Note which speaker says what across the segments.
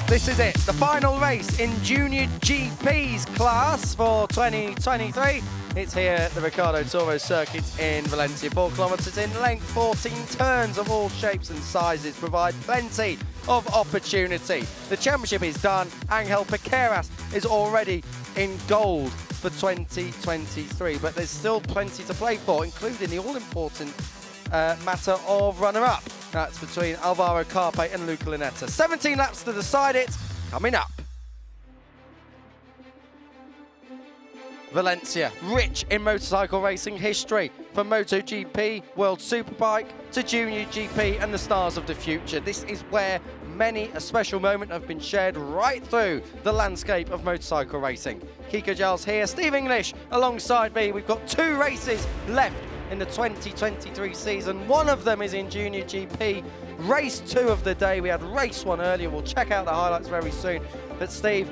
Speaker 1: this is it, the final race in Junior GP's class for 2023. It's here at the Ricardo Toro circuit in Valencia. 4 kilometres in length, 14 turns of all shapes and sizes provide plenty of opportunity. The championship is done. Angel Piqueras is already in gold for 2023, but there's still plenty to play for, including the all-important matter of runner-up. That's between Alvaro Carpe and Luca Lunetta. 17 laps to decide it, coming up. Valencia, rich in motorcycle racing history, from MotoGP, World Superbike to Junior GP and the stars of the future. This is where many a special moment have been shared right through the landscape of motorcycle racing. Kiko Giles here, Steve English alongside me. We've got 2 races left in the 2023 season. One of them is in Junior GP, race 2 of the day. We had race 1 earlier. We'll check out the highlights very soon. But Steve,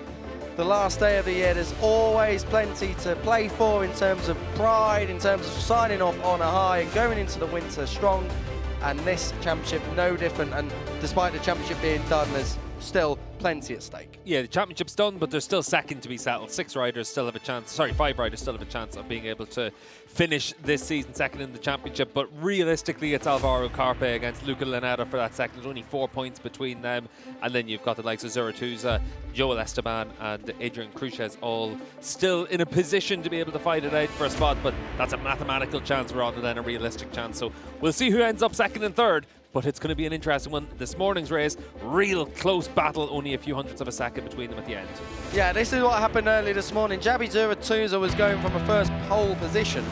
Speaker 1: the last day of the year, there's always plenty to play for in terms of pride, in terms of signing off on a high and going into the winter strong. And this championship, no different. And despite the championship being done, there's still plenty at stake.
Speaker 2: Yeah, the championship's done, but there's still second to be settled. 5 riders still have a chance of being able to finish this season second in the championship. But realistically, it's Alvaro Carpe against Luca Lunetta for that second. There's only 4 points between them. And then you've got the likes of Zurutuza, Joel Esteban and Adrian Cruces all still in a position to be able to fight it out for a spot. But that's a mathematical chance rather than a realistic chance. So we'll see who ends up second and third. But it's going to be an interesting one. This morning's race, real close battle, only a few hundredths of a second between them at the end.
Speaker 1: Yeah, this is what happened early this morning. Jabi Zurutuza was going from a first pole position.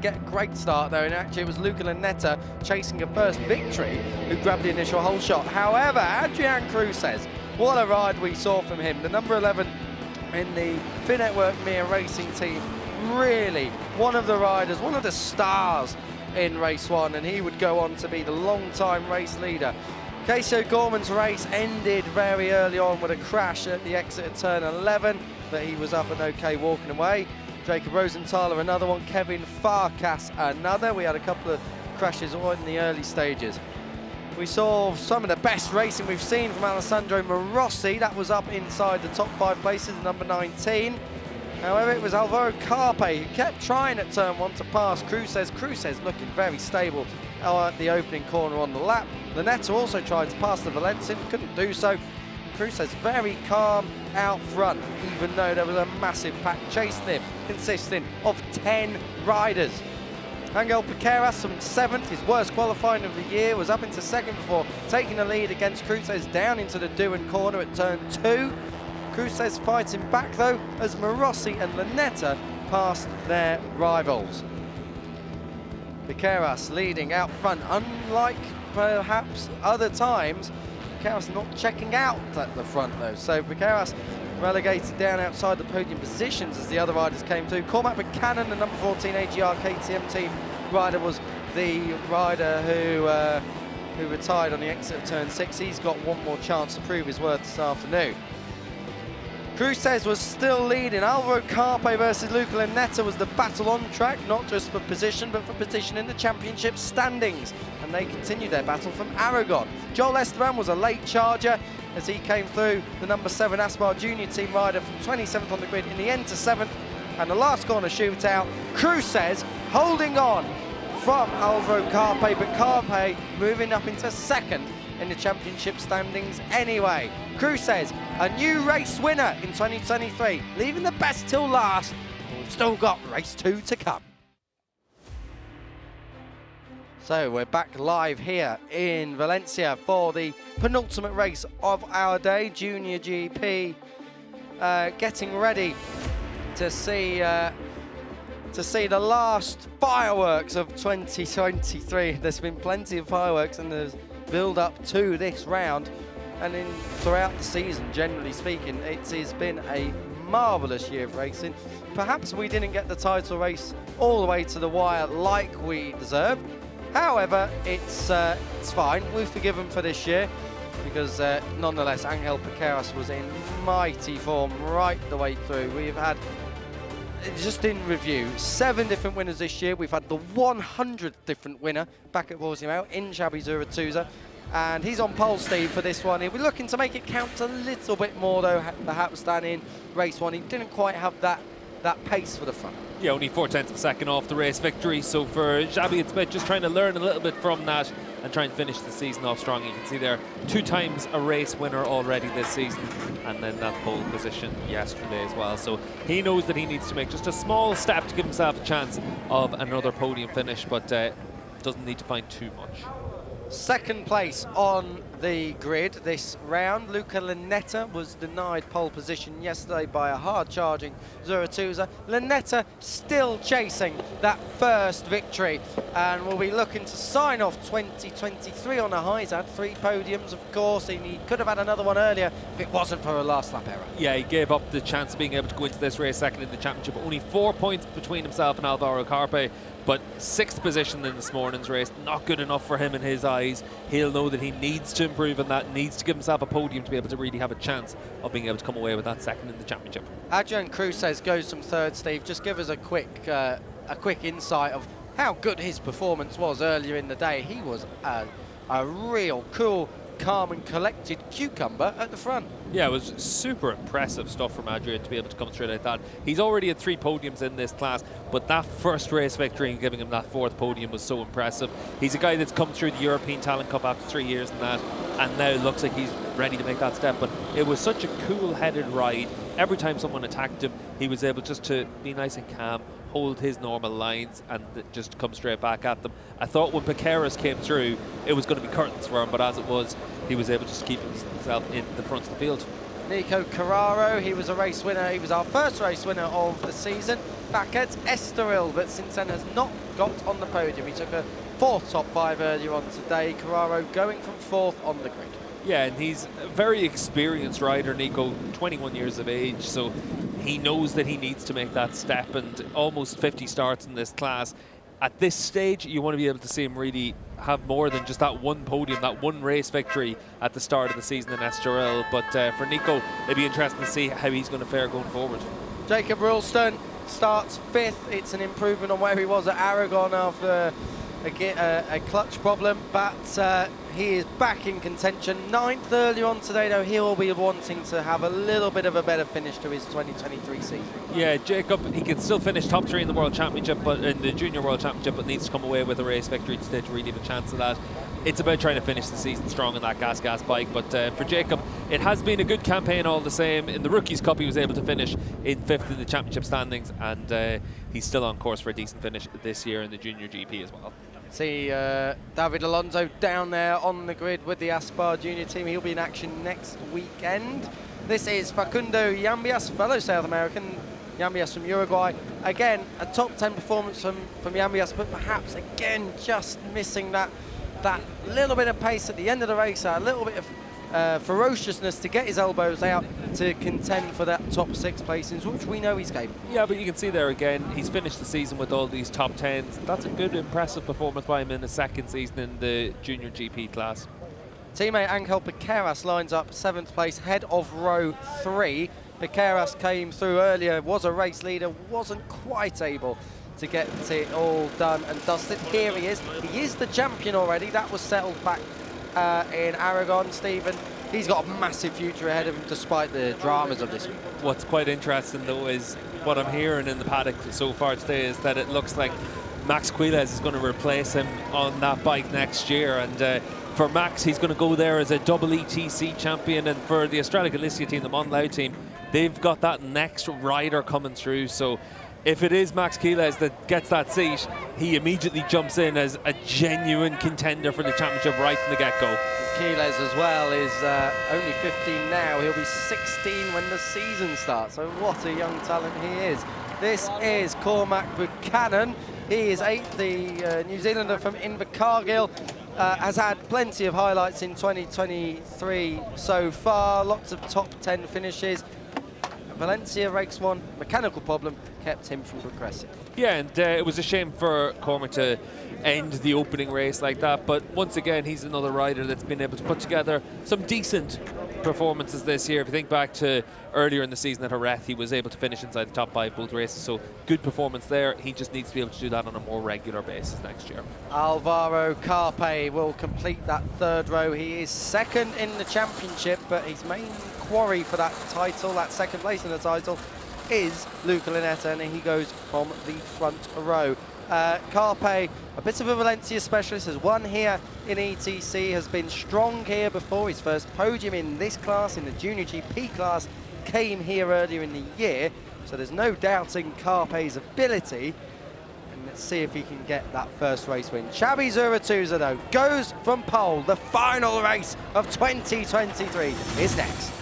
Speaker 1: Get a great start there, and actually it was Luca Lunetta chasing a first victory who grabbed the initial hole shot. However, Adrian Cruces, what a ride we saw from him. The number 11 in the Finetwork Mia racing team, really one of the riders, one of the stars in race 1, and he would go on to be the long-time race leader. Casey O'Gorman's race ended very early on with a crash at the exit of turn 11, but he was up and okay walking away. Jacob Rosenthaler another one, Kevin Farkas another. We had a couple of crashes all in the early stages. We saw some of the best racing we've seen from Alessandro Morossi. That was up inside the top 5 places, number 19. However, it was Alvaro Carpe who kept trying at turn 1 to pass Cruces. Cruces looking very stable at the opening corner on the lap. Lunetta also tried to pass the Valencian, couldn't do so. Cruces very calm out front, even though there was a massive pack chasing him, consisting of 10 riders. Angel Piqueras from 7th, his worst qualifying of the year, was up into 2nd before taking the lead against Cruces down into the Duin corner at turn 2. Cruces fighting back though as Morossi and Lunetta passed their rivals. Piqueras leading out front, unlike perhaps other times. Piqueras not checking out at the front though, so Piqueras relegated down outside the podium positions as the other riders came through. Cormac Buchanan, the number 14 AGR KTM team rider, was the rider who retired on the exit of turn 6. He's got one more chance to prove his worth this afternoon. Cruces was still leading. Alvaro Carpe versus Luca Lunetta was the battle on track, not just for position, but for position in the championship standings. And they continued their battle from Aragon. Joel Esteban was a late charger as he came through the number 7 Aspar Junior team rider from 27th on the grid in the end to 7th. And the last corner shootout, Cruces holding on from Alvaro Carpe, but Carpe moving up into 2nd in the championship standings anyway. Cruces, a new race winner in 2023, leaving the best till last. We've still got race 2 to come. So we're back live here in Valencia for the penultimate race of our day, Junior GP, getting ready to see the last fireworks of 2023. There's been plenty of fireworks and there's build up to this round, and throughout the season, generally speaking, it has been a marvellous year of racing. Perhaps we didn't get the title race all the way to the wire like we deserved. However, it's fine. We've forgiven for this year because nonetheless, Angel Piqueras was in mighty form right the way through. We've had, just in review, 7 different winners this year. We've had the 100th different winner back at Portimao in Jabi Zurutuza. And he's on pole, Steve, for this one. He'll be looking to make it count a little bit more, though, perhaps, than in race 1. He didn't quite have that pace for the front.
Speaker 2: Yeah, only 0.4 of a second off the race victory. So for Xabi, it's about just trying to learn a little bit from that and try and finish the season off strong. You can see there, 2 times a race winner already this season, and then that pole position yesterday as well. So he knows that he needs to make just a small step to give himself a chance of another podium finish, but doesn't need to find too much.
Speaker 1: Second place on the grid this round. Luca Lanetta was denied pole position yesterday by a hard-charging Zuratouza. Lanetta still chasing that first victory, and will be looking to sign off 2023 on a high. He's had 3 podiums, of course, and he could have had another one earlier if it wasn't for a last lap error.
Speaker 2: Yeah, he gave up the chance of being able to go into this race second in the championship. Only 4 points between himself and Alvaro Carpe, but 6th position in this morning's race, not good enough for him in his eyes. He'll know that he needs to improve on that, needs to give himself a podium to be able to really have a chance of being able to come away with that second in the championship.
Speaker 1: Adrian Cruz says goes from 3rd, Steve. Just give us a quick insight of how good his performance was earlier in the day. He was a real cool, calm and collected cucumber at the front.
Speaker 2: Yeah, it was super impressive stuff from Adrian to be able to come through like that. He's already had 3 podiums in this class, but that first race victory and giving him that 4th podium was so impressive. He's a guy that's come through the European Talent Cup after 3 years in that, and now it looks like he's ready to make that step. But it was such a cool-headed ride. Every time someone attacked him, he was able just to be nice and calm, hold his normal lines, and just come straight back at them. I thought when Piqueras came through, it was going to be curtains for him, but as it was, he was able to just keep himself in the front of the field.
Speaker 1: Nico Carraro, he was a race winner. He was our first race winner of the season back at Estoril, but since then has not got on the podium. He took a 4th top 5 earlier on today. Carraro going from 4th on the grid.
Speaker 2: Yeah, and he's a very experienced rider, Nico, 21 years of age, so he knows that he needs to make that step, and almost 50 starts in this class. At this stage, you want to be able to see him really have more than just that 1 podium, that 1 race victory at the start of the season in Estoril. But for Nico, it'd be interesting to see how he's going to fare going forward.
Speaker 1: Jacob Rulston starts 5th. It's an improvement on where he was at Aragon after a clutch problem, but he is back in contention. 9th earlier on today, though. He'll be wanting to have a little bit of a better finish to his 2023 season.
Speaker 2: Yeah, Jacob, he can still finish top 3 in the World Championship, but in the Junior World Championship, but needs to come away with a race victory today to really have a chance of that. It's about trying to finish the season strong on that gas bike, but for Jacob, it has been a good campaign all the same. In the Rookies Cup, he was able to finish in 5th in the championship standings, and he's still on course for a decent finish this year in the JuniorGP as well.
Speaker 1: See David Alonso down there on the grid with the Aspar Junior team. He'll be in action next weekend. This is Facundo Yambias, fellow South American. Yambias from Uruguay. Again, a top 10 performance from Yambias, but perhaps again just missing that little bit of pace at the end of the race, a little bit of ferociousness to get his elbows out to contend for that top 6 placings, which we know he's capable.
Speaker 2: Yeah, but you can see there again, he's finished the season with all these top 10s. That's a good, impressive performance by him in his 2nd season in the Junior GP class.
Speaker 1: Teammate Angel Piqueras lines up 7th place, head of row 3. Piqueras came through earlier, was a race leader, wasn't quite able to get it all done and dusted. Here he is. He is the champion already. That was settled back in Aragon, Stephen. He's got a massive future ahead of him despite the dramas of this week.
Speaker 2: What's quite interesting though is what I'm hearing in the paddock so far today is that it looks like Max Quiles is going to replace him on that bike next year, and for Max, he's going to go there as a double ETC champion, and for the Australia Galicia team, the Monlau team, they've got that next rider coming through. So if it is Max Quiles that gets that seat, he immediately jumps in as a genuine contender for the championship right from the get-go.
Speaker 1: Quiles as well is only 15 now. He'll be 16 when the season starts. So what a young talent he is. This is Cormac Buchanan. He is 8th, the New Zealander from Invercargill. Has had plenty of highlights in 2023 so far. Lots of top 10 finishes. Valencia race 1, mechanical problem kept him from progressing.
Speaker 2: Yeah, and it was a shame for Cormac to end the opening race like that, but once again, he's another rider that's been able to put together some decent performances this year. If you think back to earlier in the season at Jerez, he was able to finish inside the top 5 both races, so good performance there. He just needs to be able to do that on a more regular basis next year.
Speaker 1: Alvaro Carpe will complete that third row. He is second in the championship, but his main quarry for that title, that second place in the title, is Luca Lunetta, and he goes from the front row. Carpe, a bit of a Valencia specialist, has won here in ETC, has been strong here before. His first podium in this class, in the Junior GP class, came here earlier in the year, so there's no doubting Carpe's ability. And let's see if he can get that first race win. Xabi Zuratouza, though, goes from pole. The final race of 2023 is next.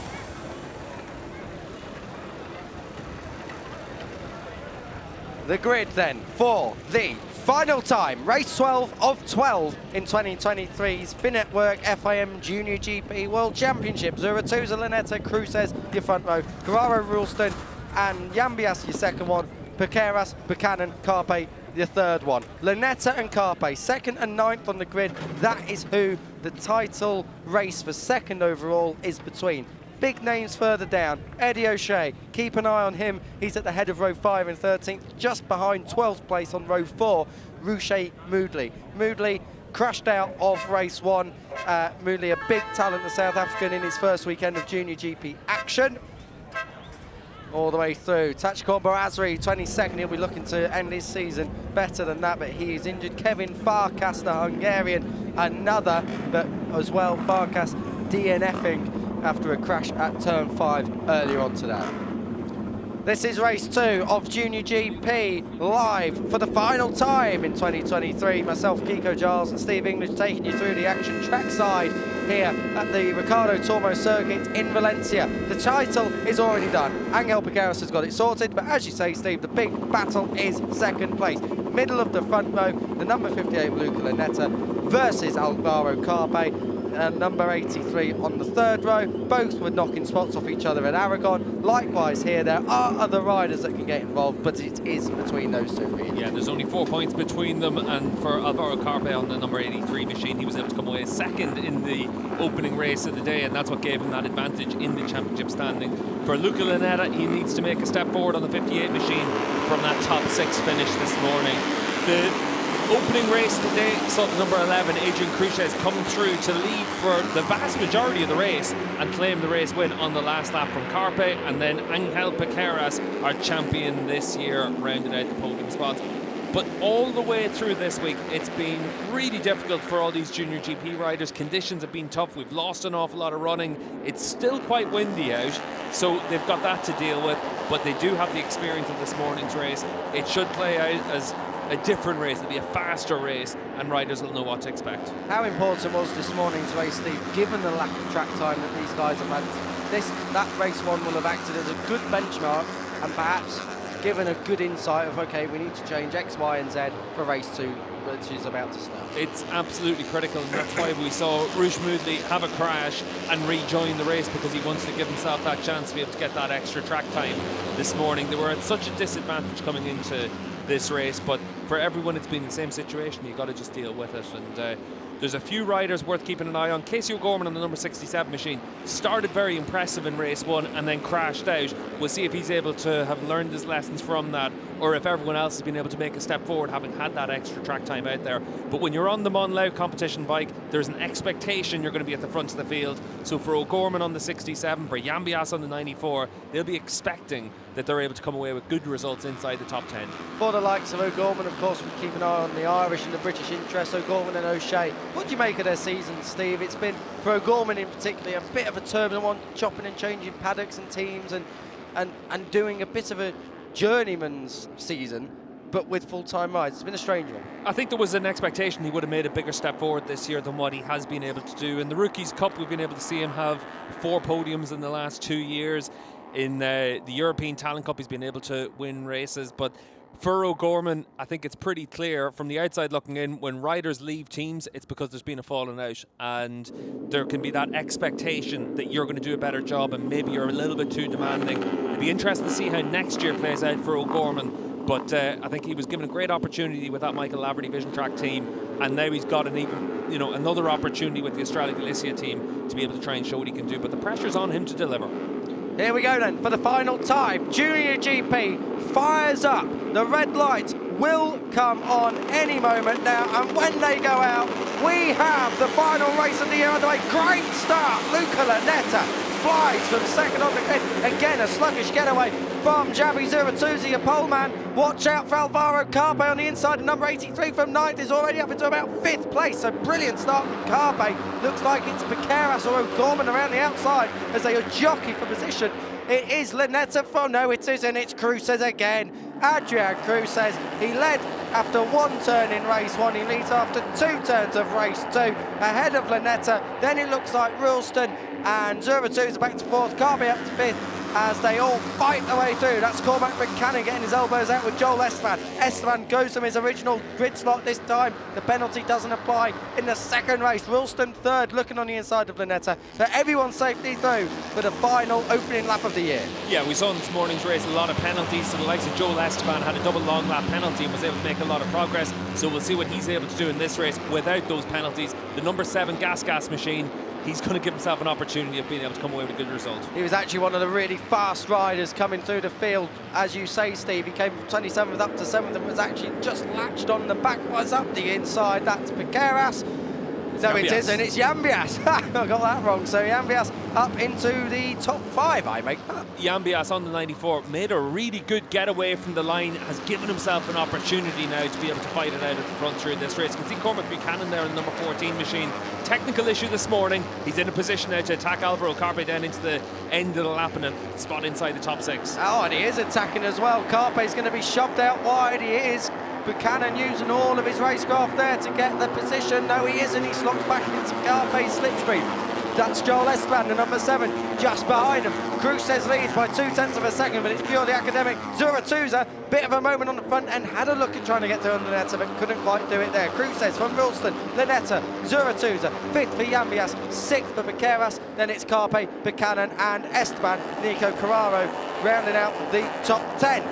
Speaker 1: The grid then for the final time, race 12 of 12 in 2023's Finetwork FIM Junior GP World Championship. Zuratouza, Lunetta, Cruces, your front row, Carraro, Ralston, and Yambias, your second one, Piqueras, Buchanan, Carpe, your third one. Lunetta and Carpe, second and ninth on the grid. That is who the title race for second overall is between. Big names further down. Eddie O'Shea, keep an eye on him. He's at the head of row 5 and 13th, just behind 12th place on row 4, Ruche Moodley. Moodley crashed out of race 1. Moodley, a big talent, the South African, in his first weekend of Junior GP action. All the way through. Tachkon Barazri, 22nd. He'll be looking to end his season better than that, but he is injured. Kevin Farkas, the Hungarian, another, but as well, Farkas DNFing after a crash at turn 5 earlier on today. This is race 2 of Junior GP, live for the final time in 2023. Myself, Kiko Giles, and Steve English taking you through the action trackside here at the Ricardo Tormo circuit in Valencia. The title is already done. Angel Piqueras has got it sorted, but as you say, Steve, the big battle is second place. Middle of the front row, the number 58 Luca Lunetta versus Alvaro Carpe, and number 83 on the third row. Both were knocking spots off each other at Aragon. Likewise here, there are other riders that can get involved, but it is between those two, really.
Speaker 2: Yeah, there's only 4 points between them, and for Alvaro Carpe on the number 83 machine, he was able to come away second in the opening race of the day, and that's what gave him that advantage in the championship standing. For Luca Lunetta, he needs to make a step forward on the 58 machine from that top 6 finish this morning. The opening race of the day saw the number 11, Adrian Cruces, come through to lead for the vast majority of the race and claim the race win on the last lap from Carpe, and then Angel Piqueras, our champion this year, rounded out the podium spots. But all the way through this week, it's been really difficult for all these Junior GP riders. Conditions have been tough. We've lost an awful lot of running. It's still quite windy out, so they've got that to deal with, but they do have the experience of this morning's race. It should play out as a different race. It'll be a faster race, and riders will know what to expect.
Speaker 1: How important was this morning's race, Steve, given the lack of track time that these guys have had? That race 1 will have acted as a good benchmark, and perhaps given a good insight of, okay, we need to change X, Y, and Z for race 2, which is about to start.
Speaker 2: It's absolutely critical, and that's why we saw Ruche Moodley have a crash and rejoin the race, because he wants to give himself that chance to be able to get that extra track time this morning. They were at such a disadvantage coming into this race, but for everyone it's been the same situation. You've got to just deal with it, and there's a few riders worth keeping an eye on. Casey O'Gorman on the number 67 machine started very impressive in race 1 and then crashed out. We'll see if he's able to have learned his lessons from that, or if everyone else has been able to make a step forward having had that extra track time out there. But when you're on the Monlau competition bike, there's an expectation you're going to be at the front of the field. So for O'Gorman on the 67, for Yambias on the 94, they'll be expecting that they're able to come away with good results inside the top 10.
Speaker 1: For the likes of O'Gorman, of course, we keep an eye on the Irish and the British interest, O'Gorman and O'Shea. What do you make of their season, Steve? It's been, for O'Gorman in particular, a bit of a turbulent one, chopping and changing paddocks and teams, and doing a bit of a journeyman's season, but with full-time rides. It's been a strange one. I
Speaker 2: think there was an expectation he would have made a bigger step forward this year than what he has been able to do. In the Rookies Cup, we've been able to see him have 4 podiums in the last 2 years. In the European Talent Cup, he's been able to win races, but for O'Gorman, I think it's pretty clear from the outside looking in, when riders leave teams, it's because there's been a falling out, and there can be that expectation that you're going to do a better job and maybe you're a little bit too demanding. It'd be interesting to see how next year plays out for O'Gorman, But I think he was given a great opportunity with that Michael Laverty Vision Track team, and now he's got an even, another opportunity with the Australia Galicia team to be able to try and show what he can do. But the pressure's on him to deliver.
Speaker 1: Here we go then for the final time. Junior GP fires up. The red light will come on any moment now, and when they go out, we have the final race of the year underway. Great start. Luca Lanetta flies from second on the grid. Again, a sluggish getaway from Javi Zuratuzzi, a pole man. Watch out for Alvaro Carpe on the inside. Number 83 from 9th is already up into about 5th place. So brilliant start from Carpe. Looks like it's Piqueras or O'Gorman around the outside as they jockey for position. It is Lanetta for no, it isn't. It's Cruces again. Adrian Cruces. He led after one turn in race 1. He leads after 2 turns of race 2. Ahead of Lanetta. Then it looks like Ralston and Zuratuzzi back to 4th. Carpe up to 5th. As they all fight their way through. That's Cormac Buchanan getting his elbows out with Joel Esteban. Esteban goes from his original grid slot this time. The penalty doesn't apply in the second race. Ralston 3rd, looking on the inside of Lanetta. So everyone's safely through for the final opening lap of the year.
Speaker 2: Yeah, we saw in this morning's race a lot of penalties. So the likes of Joel Esteban had a double long lap penalty and was able to make a lot of progress. So we'll see what he's able to do in this race without those penalties. The number 7 gas machine, he's going to give himself an opportunity of being able to come away with a good result. He
Speaker 1: was actually one of the really fast riders coming through the field. As you say, Steve, he came from 27th up to 7th and was actually just latched on the back, was up the inside. That's Piqueras. No, it isn't. It's Yambias. I got that wrong. So Yambias up into the top 5, I make that.
Speaker 2: Yambias on the 94 made a really good getaway from the line, has given himself an opportunity now to be able to fight it out at the front through this race. You can see Cormac Buchanan there in the number 14 machine. Technical issue this morning. He's in a position now to attack Alvaro Carpe down into the end of the lap and a spot inside the top 6.
Speaker 1: Oh, and he is attacking as well. Carpe's going to be shoved out wide. He is. Buchanan using all of his racecraft there to get the position. No, he isn't. He slots back into Carpe's slipstream. That's Joel Esteban, the number 7, just behind him. Cruces leads by 0.2 of a second, but it's purely academic. Zuratuzzi, bit of a moment on the front and had a look at trying to get through on Lanetta, but couldn't quite do it there. Cruces from Ralston, Lanetta, Zuratuzzi, 5th for Yambias, 6th for Piqueras, then it's Carpe, Buchanan and Esteban. Nico Carraro rounding out the top 10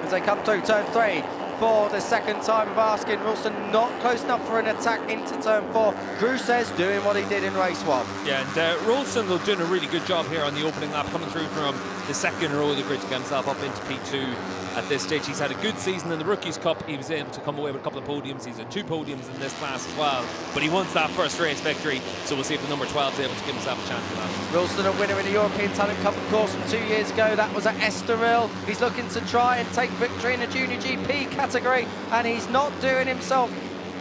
Speaker 1: as they come through turn 3. For the second time of asking. Ralston not close enough for an attack into turn 4. Cruces doing what he did in race 1.
Speaker 2: Yeah, and Ralston doing a really good job here on the opening lap, coming through from the second row of the grid to get himself up into P2 at this stage. He's had a good season in the Rookies Cup. He was able to come away with a couple of podiums. He's had 2 podiums in this class as well, but he wants that first race victory, so we'll see if the number 12 is able to give himself a chance for that.
Speaker 1: Ralston, a winner in the European Talent Cup, of course, from 2 years ago. That was at Estoril. He's looking to try and take victory in the Junior GP category, and he's not doing himself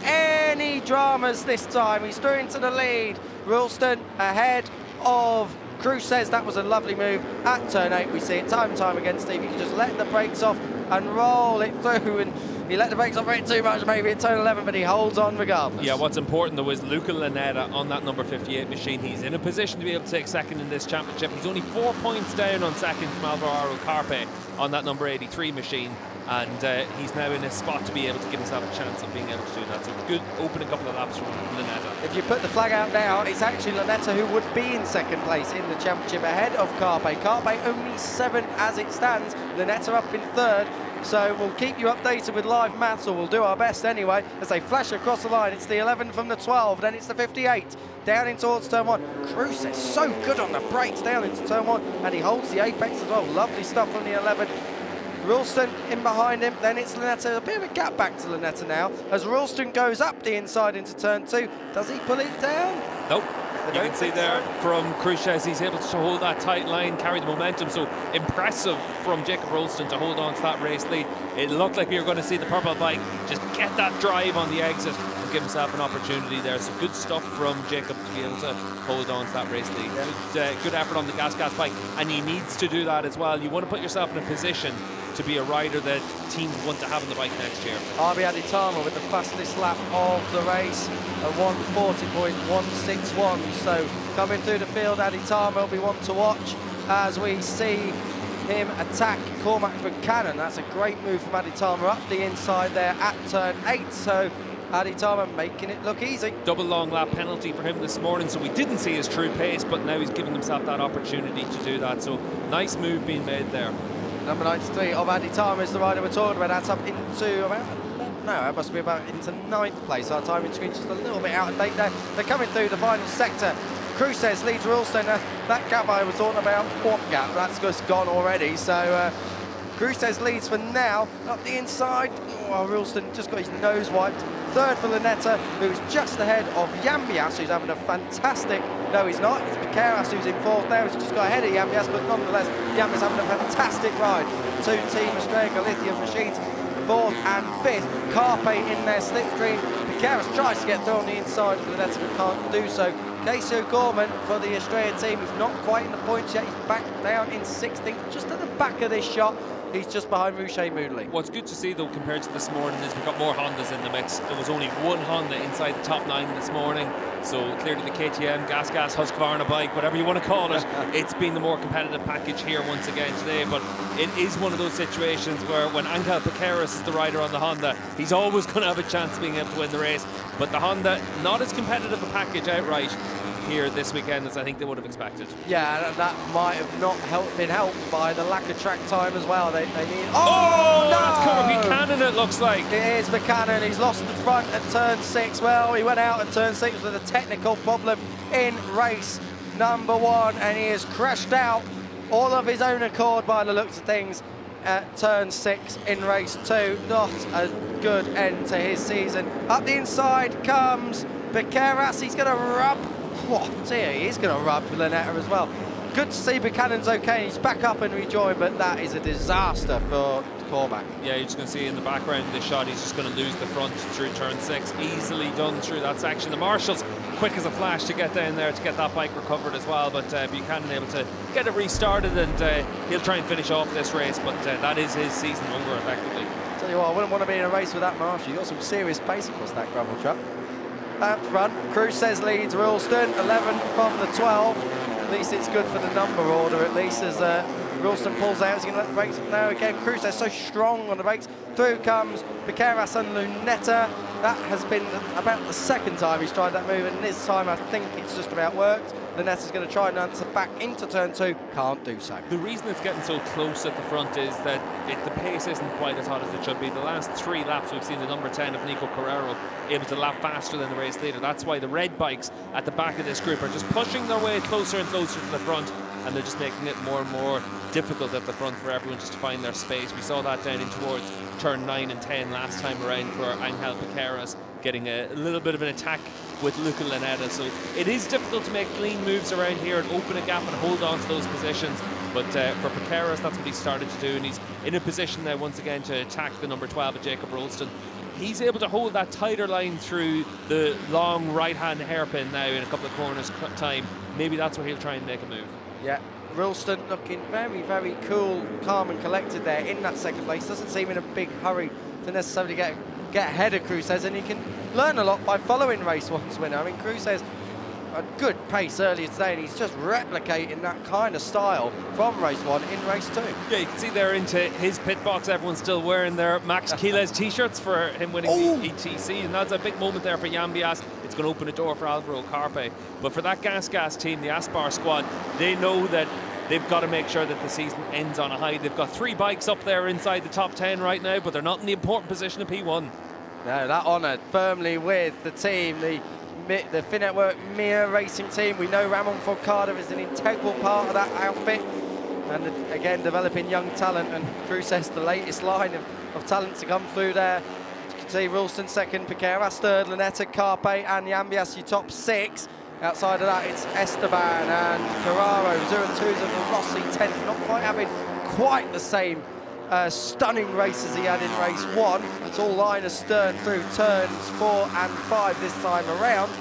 Speaker 1: any dramas this time. He's through into the lead. Ralston ahead of Cruces. That was a lovely move at turn 8. We see it time and time again, Steve. You can just let the brakes off and roll it through, and he let the brakes off a bit too much maybe at turn 11, but he holds on regardless.
Speaker 2: Yeah, what's important though is Luca Lanetta on that number 58 machine. He's in a position to be able to take second in this championship. He's only 4 points down on second from Alvaro Carpe on that number 83 machine, and he's now in a spot to be able to give himself a chance of being able to do that. So good opening couple of laps from Lanetta.
Speaker 1: If you put the flag out now, it's actually Lanetta who would be in second place in the championship ahead of Carpe. Carpe only 7 as it stands. Lanetta up in 3rd. So we'll keep you updated with live maths, or we'll do our best anyway, as they flash across the line. It's the 11 from the 12, then it's the 58. Down in towards turn 1. Cruces so good on the brakes down into turn 1, and he holds the apex as well. Lovely stuff from the 11. Ralston in behind him, then it's Lanetta. A bit of a gap back to Lanetta now, as Ralston goes up the inside into turn 2. Does he pull it down?
Speaker 2: Nope. You can see there from Cruces, he's able to hold that tight line, carry the momentum. So impressive from Jacob Ralston to hold on to that race lead. It looked like we were going to see the purple bike just get that drive on the exit and give himself an opportunity there. So good stuff from Jacob to be able to hold on to that race lead. Good effort on the gas bike, and he needs to do that as well. You want to put yourself in a position to be a rider that teams want to have on the bike next year.
Speaker 1: Arbi Aditama with the fastest lap of the race at 1:40.161. So coming through the field, Aditama will be one to watch as we see him attack Cormac Buchanan. That's a great move from Aditama up the inside there at turn 8. So Aditama making it look easy.
Speaker 2: Double long lap penalty for him this morning, so we didn't see his true pace, but now he's giving himself that opportunity to do that. So nice move being made there.
Speaker 1: number 93 of Adi Tama is the rider we're talking about. That's up into about, no, that must be about into 9th place. Our timing screen's just a little bit out of date there. They're coming through the final sector. Cruces leads Ralston. That gap I was talking about, what gap? That's just gone already. So Cruces leads for now. Up the inside, Ralston just got his nose wiped. Third for Lunetta, who's just ahead of Yambias, who's having a fantastic, no he's not, it's Piqueras who's in 4th there, who's just got ahead of Yambias, but nonetheless, Yambias having a fantastic ride. 2 Team Australia Lithium Machines, 4th and 5th, Carpe in their slipstream. Piqueras tries to get through on the inside, but Lunetta can't do so. Casey O'Gorman for the Australian team, he's not quite in the points yet, he's back down in 16th, just at the back of this shot. He's just behind Rouchet Moodley.
Speaker 2: What's good to see, though, compared to this morning, is we've got more Hondas in the mix. There was only one Honda inside the top 9 this morning, so clearly the KTM, Gas, Husqvarna bike, whatever you want to call it, it's been the more competitive package here once again today. But it is one of those situations where when Angel Piqueras is the rider on the Honda, he's always going to have a chance of being able to win the race. But the Honda, not as competitive a package outright here this weekend as I think they would have expected.
Speaker 1: Yeah, that might have not been helped by the lack of track time as well. They need...
Speaker 2: Oh,
Speaker 1: no!
Speaker 2: That's Connor Buchanan, it looks like.
Speaker 1: It is Buchanan. He's lost the front at turn 6. Well, he went out at turn 6 with a technical problem in race number 1, and he has crashed out all of his own accord by the looks of things at turn 6 in race 2. Not a good end to his season. Up the inside comes Piqueras. He's going to rub... What dear, he is going to rub Lunetta as well. Good to see Buchanan's okay. He's back up and rejoined, but that is a disaster for Cormac.
Speaker 2: Yeah, you're just going to see in the background of this shot, he's just going to lose the front through turn 6. Easily done through that section. The Marshals, quick as a flash to get down there to get that bike recovered as well, but Buchanan able to get it restarted, and he'll try and finish off this race, but that is his season over effectively.
Speaker 1: Tell you what, I wouldn't want to be in a race with that Marshall. You've got some serious pace across that gravel truck. Up front, Cruces leads Ralston, 11 from the 12. At least it's good for the number order, at least, as Ralston pulls out. He's going to let the brakes up now again. Cruces so strong on the brakes. Through comes Piqueras and Lunetta. That has been about the 2nd time he's tried that move, and this time I think it's just about worked. Lunetta's going to try and answer back into turn 2. Can't do so.
Speaker 2: The reason it's getting so close at the front is that the pace isn't quite as hot as it should be. The last 3 laps we've seen the number 10 of Nico Carrero able to lap faster than the race leader. That's why the red bikes at the back of this group are just pushing their way closer and closer to the front, and they're just making it more and more difficult at the front for everyone just to find their space. We saw that down in towards turn 9 and 10 last time around for Angel Piqueras, getting a little bit of an attack with Luca Lunetta. So it is difficult to make clean moves around here and open a gap and hold on to those positions. But for Piqueras, that's what he started to do, and he's in a position now once again to attack the number 12 of Jacob Ralston. He's able to hold that tighter line through the long right-hand hairpin now in a couple of corners time. Maybe that's where he'll try and make a move.
Speaker 1: Yeah, Ralston looking very, very cool, calm and collected there in that 2nd place. Doesn't seem in a big hurry to necessarily get ahead of Cruces, and he can learn a lot by following race 1's winner. I mean, Cruces a good pace earlier today, and he's just replicating that kind of style from race 1 in race 2.
Speaker 2: Yeah, you can see there into his pit box, everyone's still wearing their Max Quiles t-shirts for him winning the ETC, and that's a big moment there for Yambias. It's going to open a door for Alvaro Carpe. But for that Gas team, the Aspar squad, they know that they've got to make sure that the season ends on a high. They've got 3 bikes up there inside the top 10 right now, but they're not in the important position of P1.
Speaker 1: No, that honour firmly with the team, the Finetwork Mir Racing team. We know Ramon Forcada is an integral part of that outfit, and again developing young talent, and Cruces the latest line of talent to come through there. You can see Ralston 2nd, Piqueras 3rd, Lunetta, Carpe and Yambias your top 6. Outside of that, it's Esteban and Carraro, 0-2s of Rossi 10th, not quite having quite the same stunning race as he had in race 1. It's all line astern through turns 4 and 5 this time around.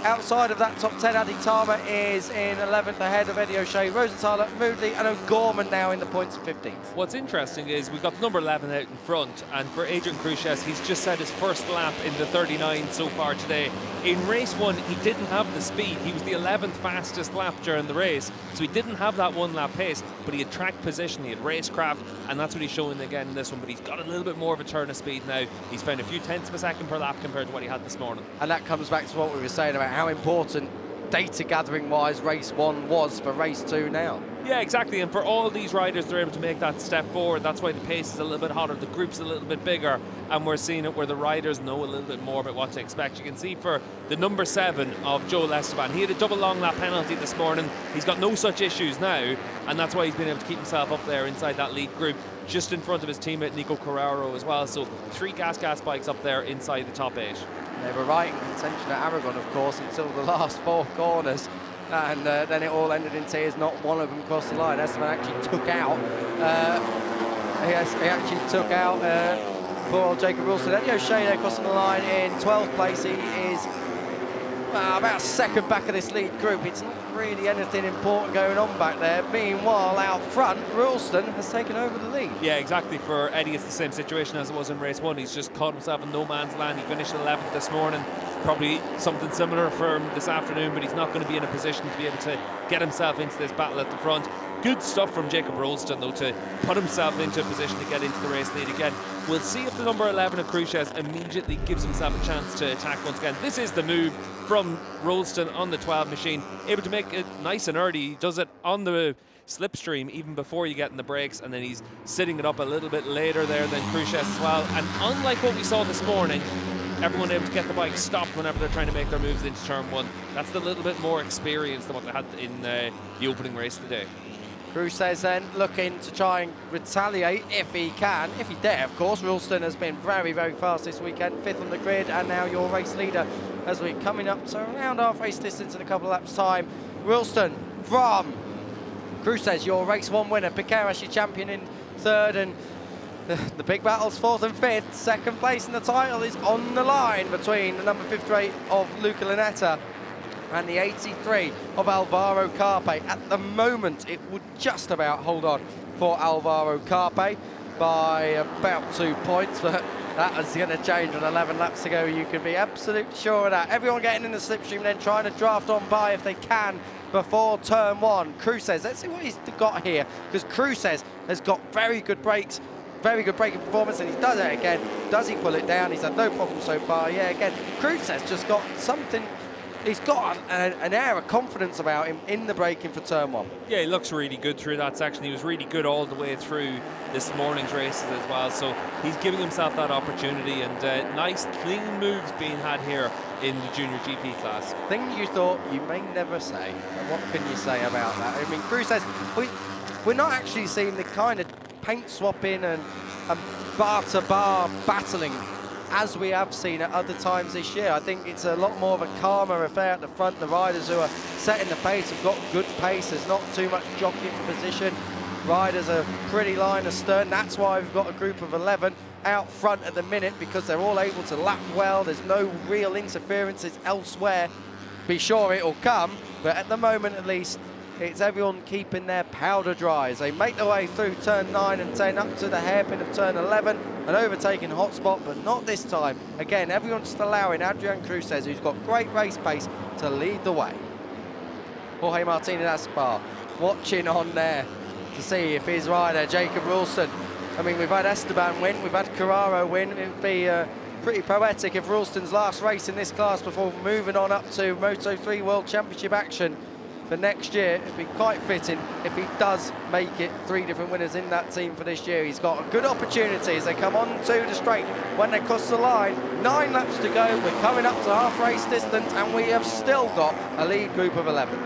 Speaker 1: Outside of that top 10, Adi Tama is in 11th ahead of Eddie O'Shea, Rosenthaler, Moodley and O'Gorman now in the points of 15th.
Speaker 2: What's interesting is we've got number 11 out in front, and for Adrian Cruces, he's just had his first lap in the 39 so far today. In race 1, he didn't have the speed. He was the 11th fastest lap during the race, so he didn't have that 1 lap pace, but he had track position, he had racecraft, and that's what he's showing again in this one. But he's got a little bit more of a turn of speed now. He's found a few tenths of a second per lap compared to what he had this morning.
Speaker 1: And that comes back to what we were saying about how important data gathering wise race 1 was for race 2 now.
Speaker 2: Yeah, exactly. And for all these riders, they're able to make that step forward. That's why the pace is a little bit hotter, the group's a little bit bigger, and we're seeing it where the riders know a little bit more about what to expect. You can see for the number 7 of Joel Esteban, he had a double long lap penalty this morning. He's got no such issues now, and that's why he's been able to keep himself up there inside that lead group, just in front of his teammate Nico Carraro as well. So 3 gas bikes up there inside the top 8.
Speaker 1: They were right in contention at Aragon, of course, until the last 4 corners. And then it all ended in tears. Not one of them crossed the line. Esteban actually took out. He actually took out poor old Jacob Wilson. Eddie O'Shea there crossing the line in 12th place. He is about a second back of this lead group. It's not really anything important going on back there. Meanwhile, out front, Ralston has taken over the lead.
Speaker 2: Yeah, exactly. For Eddie, it's the same situation as it was in race 1. He's just caught himself in no man's land. He finished 11th this morning. Probably something similar for him this afternoon, but he's not going to be in a position to be able to get himself into this battle at the front. Good stuff from Jacob Ralston, though, to put himself into a position to get into the race lead again. We'll see if the number 11 of Cruces immediately gives himself a chance to attack once again. This is the move from Ralston on the 12 machine, able to make it nice and early. He does it on the slipstream even before you get in the brakes, and then he's sitting it up a little bit later there than Cruces as well. And unlike what we saw this morning, everyone able to get the bike stopped whenever they're trying to make their moves into turn 1. That's a little bit more experience than what they had in the opening race today.
Speaker 1: Cruces then looking to try and retaliate if he can, if he dare, of course. Ralston has been very, very fast this weekend, 5th on the grid, and now your race leader as we're coming up to around half race distance in a couple of laps' time. Ralston from Cruces, your race 1 winner. Piqueras, your champion in 3rd, and the big battle's 4th and 5th. 2nd place in the title is on the line between the number 58 of Luca Lunetta and the 83 of Alvaro Carpe. At the moment, it would just about hold on for Alvaro Carpe by about 2 points, but that is going to change with 11 laps to go. You can be absolutely sure of that. Everyone getting in the slipstream, then trying to draft on by if they can before turn 1. Cruces, let's see what he's got here, because Cruces has got very good brakes, very good braking performance, and he does it again. Does he pull it down? He's had no problem so far. Yeah, again, Cruces just got something. He's got an air of confidence about him in the braking for turn 1.
Speaker 2: Yeah, he looks really good through that section. He was really good all the way through this morning's races as well. So he's giving himself that opportunity, and nice, clean moves being had here in the Junior GP class.
Speaker 1: Thing you thought you may never say. What can you say about that? I mean, Cruces, we're not actually seeing the kind of paint swapping and bar-to-bar battling as we have seen at other times this year. I think it's a lot more of a calmer affair at the front. The riders who are setting the pace have got good pace. There's not too much jockeying for position. Riders are pretty line astern. That's why we've got a group of 11 out front at the minute, because they're all able to lap well. There's no real interferences elsewhere. Be sure it'll come, but at the moment at least, it's everyone keeping their powder dry as they make their way through turn 9 and 10 up to the hairpin of turn 11, and overtaking hotspot, but not this time. Again, everyone's just allowing Adrian Cruces, who's got great race pace, to lead the way. Jorge Martinez Aspar watching on there to see if his rider, Jacob Ralston, I mean, we've had Esteban win, we've had Carraro win. It would be pretty poetic if Ralston's last race in this class before moving on up to Moto3 World Championship action for next year. It'd be quite fitting if he does make it 3 different winners in that team for this year. He's got a good opportunity as they come on to the straight when they cross the line. 9 laps to go, we're coming up to half race distance, and we have still got a lead group of 11.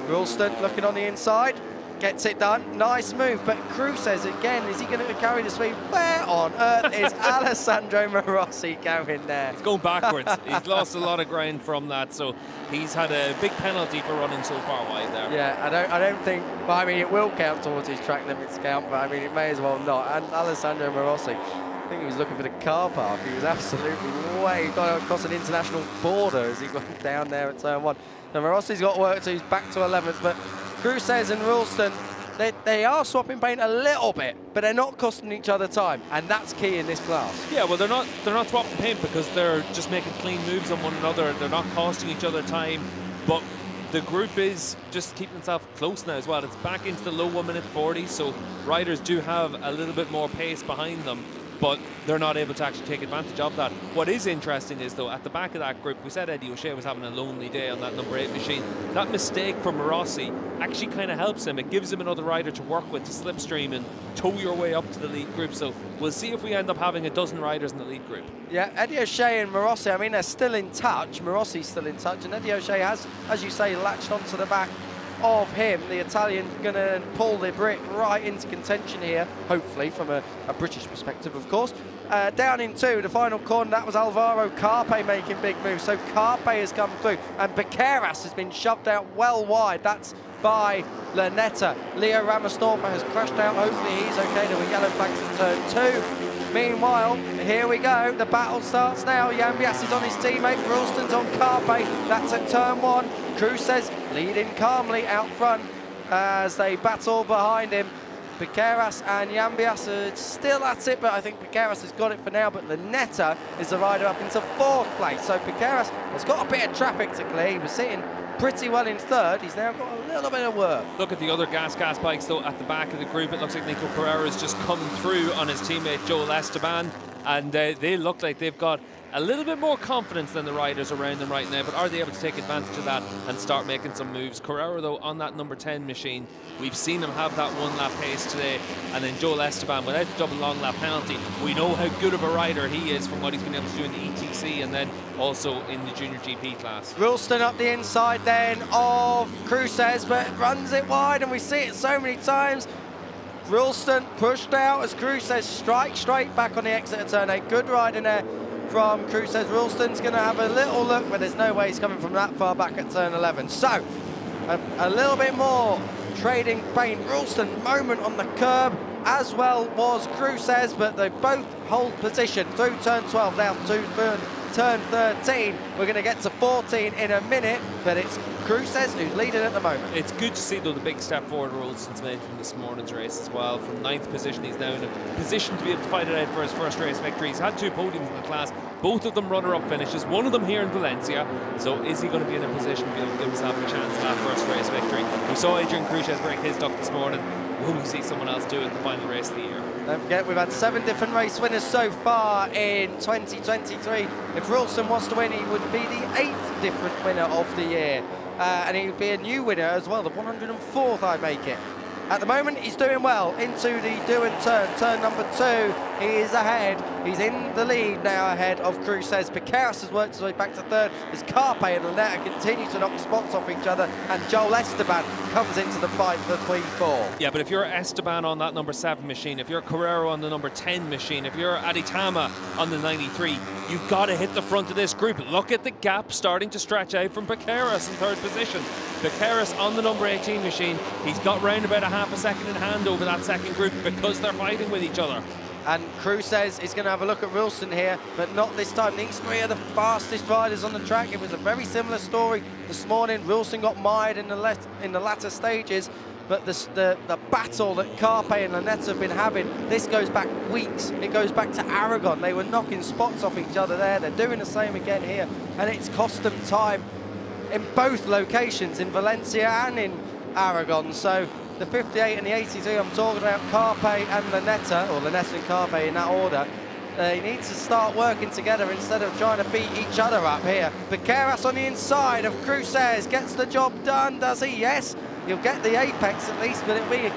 Speaker 1: Ralston looking on the inside, gets it done, nice move, but Cruces again, is he going to carry the speed? Where on earth is Alessandro Marossi going there?
Speaker 2: He's going backwards. He's lost a lot of ground from that, so he's had a big penalty for running so far wide there.
Speaker 1: Yeah, I don't think, well, I mean, it will count towards his track limits count, but I mean, it may as well not. And Alessandro Marossi, I think he was looking for the car park. He was absolutely way, got across an international border as he went down there at turn 1. So Marossi's got work to, he's back to 11th, but Cruces and Ralston, they are swapping paint a little bit, but they're not costing each other time, and that's key in this class.
Speaker 2: Yeah, well, they're not swapping paint because they're just making clean moves on one another. They're not costing each other time, but the group is just keeping itself close now as well. It's back into the low 1 minute 40, so riders do have a little bit more pace behind them. but they're not able to actually take advantage of that. What is interesting is, though, at the back of that group, we said Eddie O'Shea was having a lonely day on that number 8 machine. That mistake from Rossi actually kind of helps him. It gives him another rider to work with, to slipstream and tow your way up to the lead group. So we'll see if we end up having a dozen riders in the lead group.
Speaker 1: Yeah, Eddie O'Shea and Rossi, I mean, they're still in touch. Rossi's still in touch, and Eddie O'Shea has, as you say, latched onto the back of him. The Italian going to pull the Brit right into contention here, hopefully, from a British perspective, of course. Down in 2, the final corner, that was Alvaro Carpe making big moves. So Carpe has come through, and Bequeras has been shoved out well wide. That's by Lanetta. Leo Ramastorfa has crashed out. Hopefully he's okay. There were yellow flags in turn 2. Meanwhile, here we go. The battle starts now. Yambias is on his teammate. Ralston's on Carpe. That's at turn 1. Cruces leading calmly out front as they battle behind him. Bequeras and Yambias are still at it, but I think Bequeras has got it for now. But Lanetta is the rider up into 4th place. So Bequeras has got a bit of traffic to clear. He was sitting pretty well in 3rd. He's now got a little bit of work.
Speaker 2: Look at the other gas bikes, though, at the back of the group. It looks like Nico Pereira's just come through on his teammate Joel Esteban, and they look like they've got a little bit more confidence than the riders around them right now, but are they able to take advantage of that and start making some moves? Carrera, though, on that number 10 machine, we've seen him have that 1-lap pace today, and then Joel Esteban, without the double long lap penalty, we know how good of a rider he is from what he's been able to do in the ETC and then also in the Junior GP class.
Speaker 1: Ralston up the inside then of Cruces, but runs it wide, and we see it so many times. Ralston pushed out as Cruces strikes straight back on the exit of turn 8. Good ride in there from Cruces. Ralston's going to have a little look, but there's no way he's coming from that far back at turn 11. So, a little bit more trading pain. Ralston moment on the curb, as well was Cruces, but they both hold position through turn 12 now to turn 13. We're going to get to 14 in a minute, but it's Cruces who's leading at the moment. It's
Speaker 2: good to see, though, the big step forward Ralston's made from this morning's race as well. From 9th position, he's now in a position to be able to fight it out for his first race victory. He's had 2 podiums in the class, both of them runner-up finishes, one of them here in Valencia. So is he going to be in a position to be able to give himself a chance at that first race victory? We saw Adrian Cruces break his duck this morning. Will we see someone else do it in the final race of the year?
Speaker 1: Don't forget, we've had 7 different race winners so far in 2023. If Ralston wants to win, he would be the 8th different winner of the year. And he would be a new winner as well, the 104th, I make it. At the moment, he's doing well into the do and turn number 2. He is ahead. He's in the lead now, ahead of Cruces. Bequeras has worked his way back to 3rd as Carpe and Lanetta continue to knock spots off each other, and Joel Esteban comes into the fight for 3-4.
Speaker 2: Yeah, but if you're Esteban on that number 7 machine, if you're Carrero on the number 10 machine, if you're Aditama on the 93, you've got to hit the front of this group. Look at the gap starting to stretch out from Bequeras in 3rd position. Bequeras on the number 18 machine, he's got round about a half a second in hand over that second group because they're fighting with each other.
Speaker 1: And Cruces is going to have a look at Ralston here, but not this time. These 3 are the fastest riders on the track. It was a very similar story this morning. Ralston got mired in the latter stages, but the battle that Carpe and Lanetta have been having, this goes back weeks. It goes back to Aragon. They were knocking spots off each other there. They're doing the same again here, and it's cost them time in both locations, in Valencia and in Aragon. So the 58 and the 83, I'm talking about Carpe and Lanetta, or Lanetta and Carpe in that order. They need to start working together instead of trying to beat each other up here. Bequeras on the inside of Cruces gets the job done, does he? Yes, he'll get the apex at least, but it'll be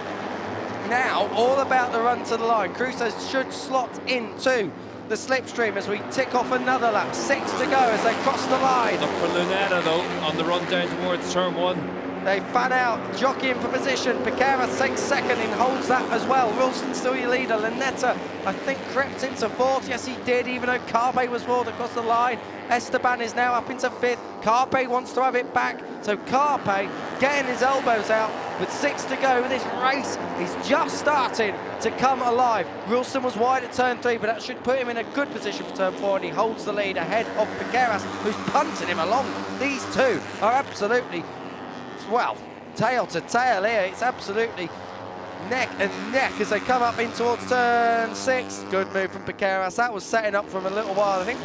Speaker 1: now all about the run to the line. Cruces should slot into the slipstream as we tick off another lap. 6 to go as they cross the line.
Speaker 2: Look for Lunetta, though, on the run down towards turn 1.
Speaker 1: They fan out, jockeying for position. Bequeras takes 2nd and holds that as well. Ralston still your leader. Lanetta, I think, crept into 4th. Yes, he did, even though Carpe was 4th across the line. Esteban is now up into 5th. Carpe wants to have it back. So Carpe getting his elbows out with 6 to go. This race is just starting to come alive. Ralston was wide at turn 3, but that should put him in a good position for turn 4, and he holds the lead ahead of Bequeras, who's punting him along. These 2 are absolutely, well, tail to tail here. It's absolutely neck and neck as they come up in towards turn 6. Good move from Bequeras. That was setting up from a little while. I think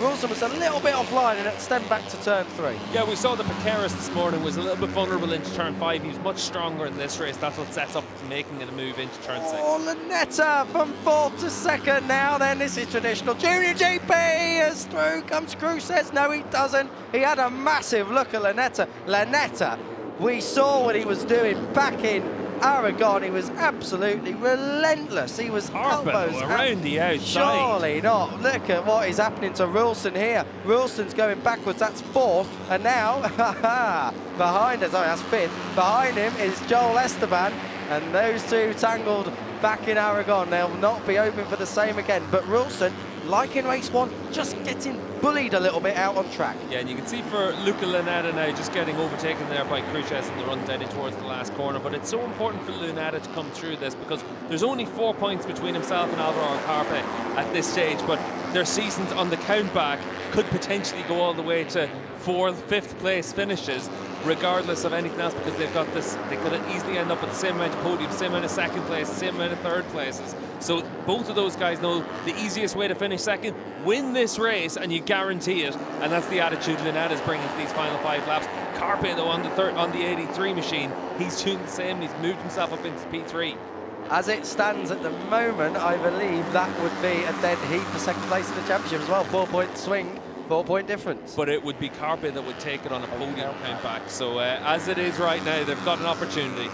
Speaker 1: Wilson was a little bit offline and it stemmed back to turn 3.
Speaker 2: Yeah, we saw that Piqueras this morning was a little bit vulnerable into turn 5. He was much stronger in this race. That's what sets up making it a move into turn 6.
Speaker 1: Oh, Lanetta from 4th to 2nd now then. This is traditional. JuniorGP is through. Comes Cruz, says no he doesn't. He had a massive look at Lanetta. Lanetta, we saw what he was doing back in Aragon. He was absolutely relentless. He was elbows
Speaker 2: around the outside.
Speaker 1: Surely not. Look at what is happening to Wilson here. Wilson's going backwards. That's 4th. And now, behind us, that's 5th. Behind him is Joel Esteban. And those two tangled back in Aragon. They'll not be open for the same again. But Wilson, like in race 1, just getting bullied a little bit out on track.
Speaker 2: Yeah, and you can see for Luca Lanetta now just getting overtaken there by Cruces in the run down towards the last corner. But it's so important for Lanetta to come through this because there's only 4 points between himself and Alvaro Carpe at this stage, but their seasons on the count back could potentially go all the way to 4th, 5th place finishes, regardless of anything else, because they've got this, they could easily end up with the same amount of podiums, same amount of 2nd place, same amount of 3rd places. So both of those guys know the easiest way to finish 2nd, win this race and you guarantee it, and that's the attitude Lanetta's bringing to these final 5 laps. Carpe though on the 83 machine, he's doing the same, he's moved himself up into P3.
Speaker 1: As it stands at the moment, I believe that would be a dead heat for 2nd place in the championship as well. 4-point swing, 4-point difference.
Speaker 2: But it would be Carpe that would take it on a podium count back. So as it is right now, they've got an opportunity.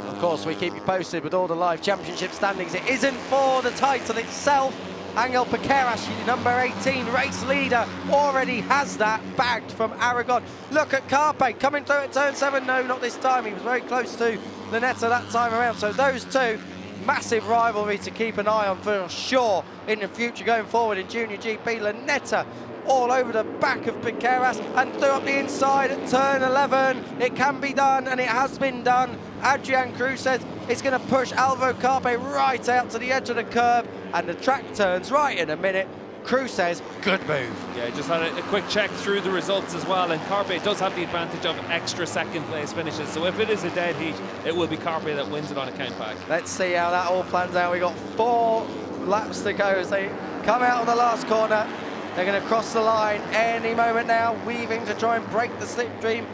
Speaker 1: Of course, we keep you posted with all the live championship standings. It isn't for the title itself. Angel Piqueras, number 18, race leader, already has that bagged from Aragon. Look at Carpe coming through at turn 7. No, not this time. He was very close to Lanetta that time around. So those two, massive rivalry to keep an eye on for sure in the future going forward in JuniorGP. Lanetta all over the back of Piqueras and through up the inside at turn 11. It can be done, and it has been done. Adrian Cruz says it's going to push Alvaro Carpe right out to the edge of the curb, and the track turns right in a minute. Cruz says, good move.
Speaker 2: Yeah, just had a quick check through the results as well, and Carpe does have the advantage of extra 2nd place finishes, so if it is a dead heat, it will be Carpe that wins it on a count back.
Speaker 1: Let's see how that all plans out. We've got 4 laps to go as they come out on the last corner. They're going to cross the line any moment now, weaving to try and break the slipstream.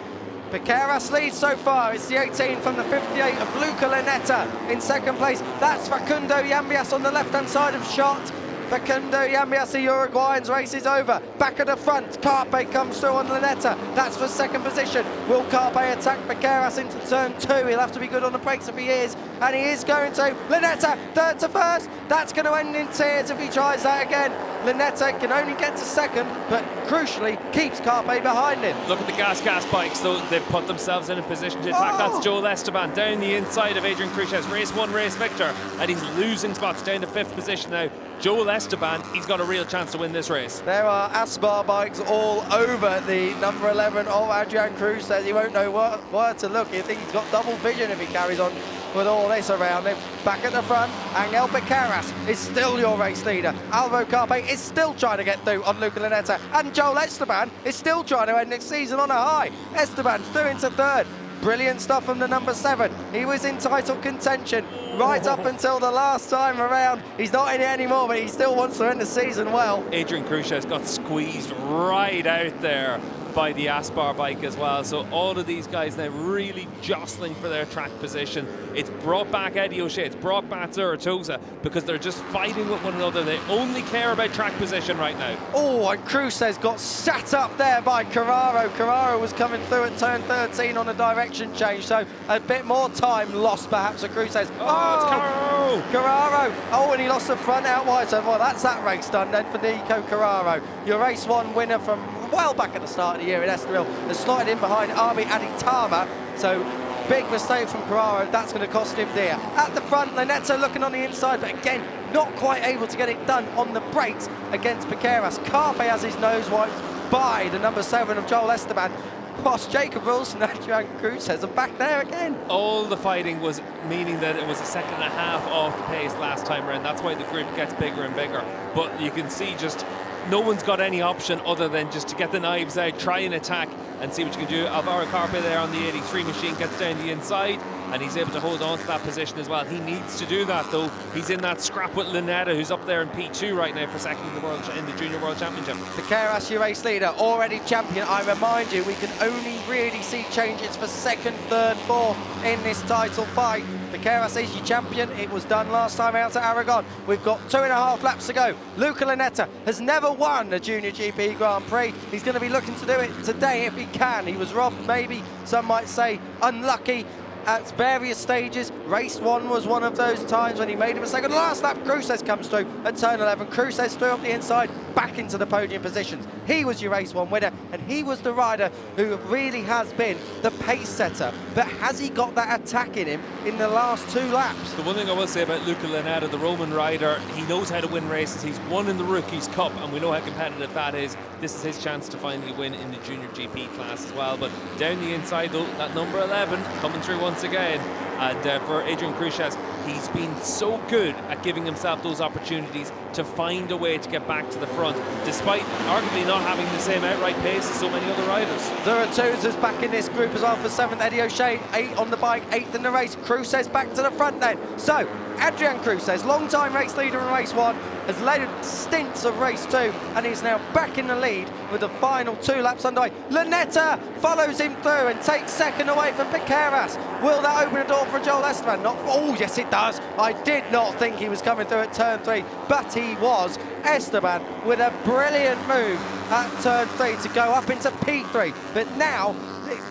Speaker 1: Piqueras leads so far. It's the 18 from the 58 of Luca Lanetta in 2nd place. That's Facundo Yambias on the left-hand side of shot. Facundo Yambias, the Uruguayan's race is over. Back at the front, Carpe comes through on Lanetta. That's for 2nd position. Will Carpe attack Piqueras into turn 2? He'll have to be good on the brakes if he is. And he is going to. Lanetta, 3rd to 1st. That's going to end in tears if he tries that again. Lanetta can only get to 2nd, but crucially keeps Carpe behind him.
Speaker 2: Look at the gas bikes, though. They've put themselves in a position to attack. That's Joel Esteban down the inside of Adrian Cruces. Race 1, race victor, and he's losing spots down to 5th position now. Joel Esteban, he's got a real chance to win this race.
Speaker 1: There are Aspar bikes all over the number 11 of Adrian Cruz. Says he won't know where to look. You think he's got double vision if he carries on with all this around him. Back at the front, Angel Piqueras is still your race leader. Alvaro Carpe is still trying to get through on Luca Lanetta, and Joel Esteban is still trying to end next season on a high. Esteban through into 3rd. Brilliant stuff from the number 7. He was in title contention right up until the last time around. He's not in it anymore, but he still wants to end the season well.
Speaker 2: Adrian Cruces got squeezed right out there by the Aspar bike as well. So all of these guys now really jostling for their track position. It's brought back Eddie O'Shea, it's brought back Zuratosa, because they're just fighting with one another. They only care about track position right now.
Speaker 1: Oh, and Cruces got sat up there by Carraro. Carraro was coming through at turn 13 on a direction change, so a bit more time lost perhaps for Cruces.
Speaker 2: Oh, it's Carraro!
Speaker 1: Carraro! Oh, and he lost the front out wide, so well, that's that race done then for Nico Carraro. Your race 1 winner from well back at the start of the year in Estoril has slotted in behind Armi Aditama, so big mistake from Carraro. That's going to cost him dear. At the front, Lanetta looking on the inside, but again, not quite able to get it done on the brakes against Piqueras. Carpe has his nose wiped by the number 7 of Joel Esteban. Whilst Jacob Wilson and Adrian Cruz says I'm back there again.
Speaker 2: All the fighting was meaning that it was a 2.5 seconds off the pace last time around. That's why the group gets bigger and bigger. But you can see just no one's got any option other than just to get the knives out, try and attack and see what you can do. Alvaro Carpe there on the 83 machine gets down the inside. and he's able to hold on to that position as well. He needs to do that, though. He's in that scrap with Lunetta, who's up there in P2 right now for second in the Junior World Championship.
Speaker 1: Piqueras, your race leader, already champion. I remind you, we can only really see changes for second, third, fourth in this title fight. Piqueras is your champion. It was done last time out at Aragon. We've got 2.5 laps to go. Luca Lunetta has never won a Junior GP Grand Prix. He's going to be looking to do it today if he can. He was robbed, maybe some might say unlucky, at various stages. Race 1 was one of those times when he made a mistake. On the last lap, Cruces comes through at turn 11. Cruces through up the inside, back into the podium positions. He was your race 1 winner, and he was the rider who really has been the pace setter. But has he got that attack in him in the last 2 laps?
Speaker 2: The one thing I will say about Luca Lunetta, the Roman rider, he knows how to win races. He's won in the Rookies Cup, and we know how competitive that is. This is his chance to finally win in the Junior GP class as well. But down the inside, though, that number 11 coming through once again. And for Adrian Cruces, he's been so good at giving himself those opportunities to find a way to get back to the front, despite arguably not having the same outright pace as so many other riders.
Speaker 1: There are twos back in this group as well for 7th, Eddie O'Shea, 8 on the bike, 8th in the race. Cruces back to the front then. So, Adrian Cruces, long-time race leader in race 1, has led stints of race 2, and he's now back in the lead with the final 2 laps underway. Lunetta follows him through and takes second away from Piqueras. Will that open a door for Joel Esteban? Not. Oh, yes, it does. I did not think he was coming through at turn 3, but he was. Esteban with a brilliant move at turn 3 to go up into P3. But now,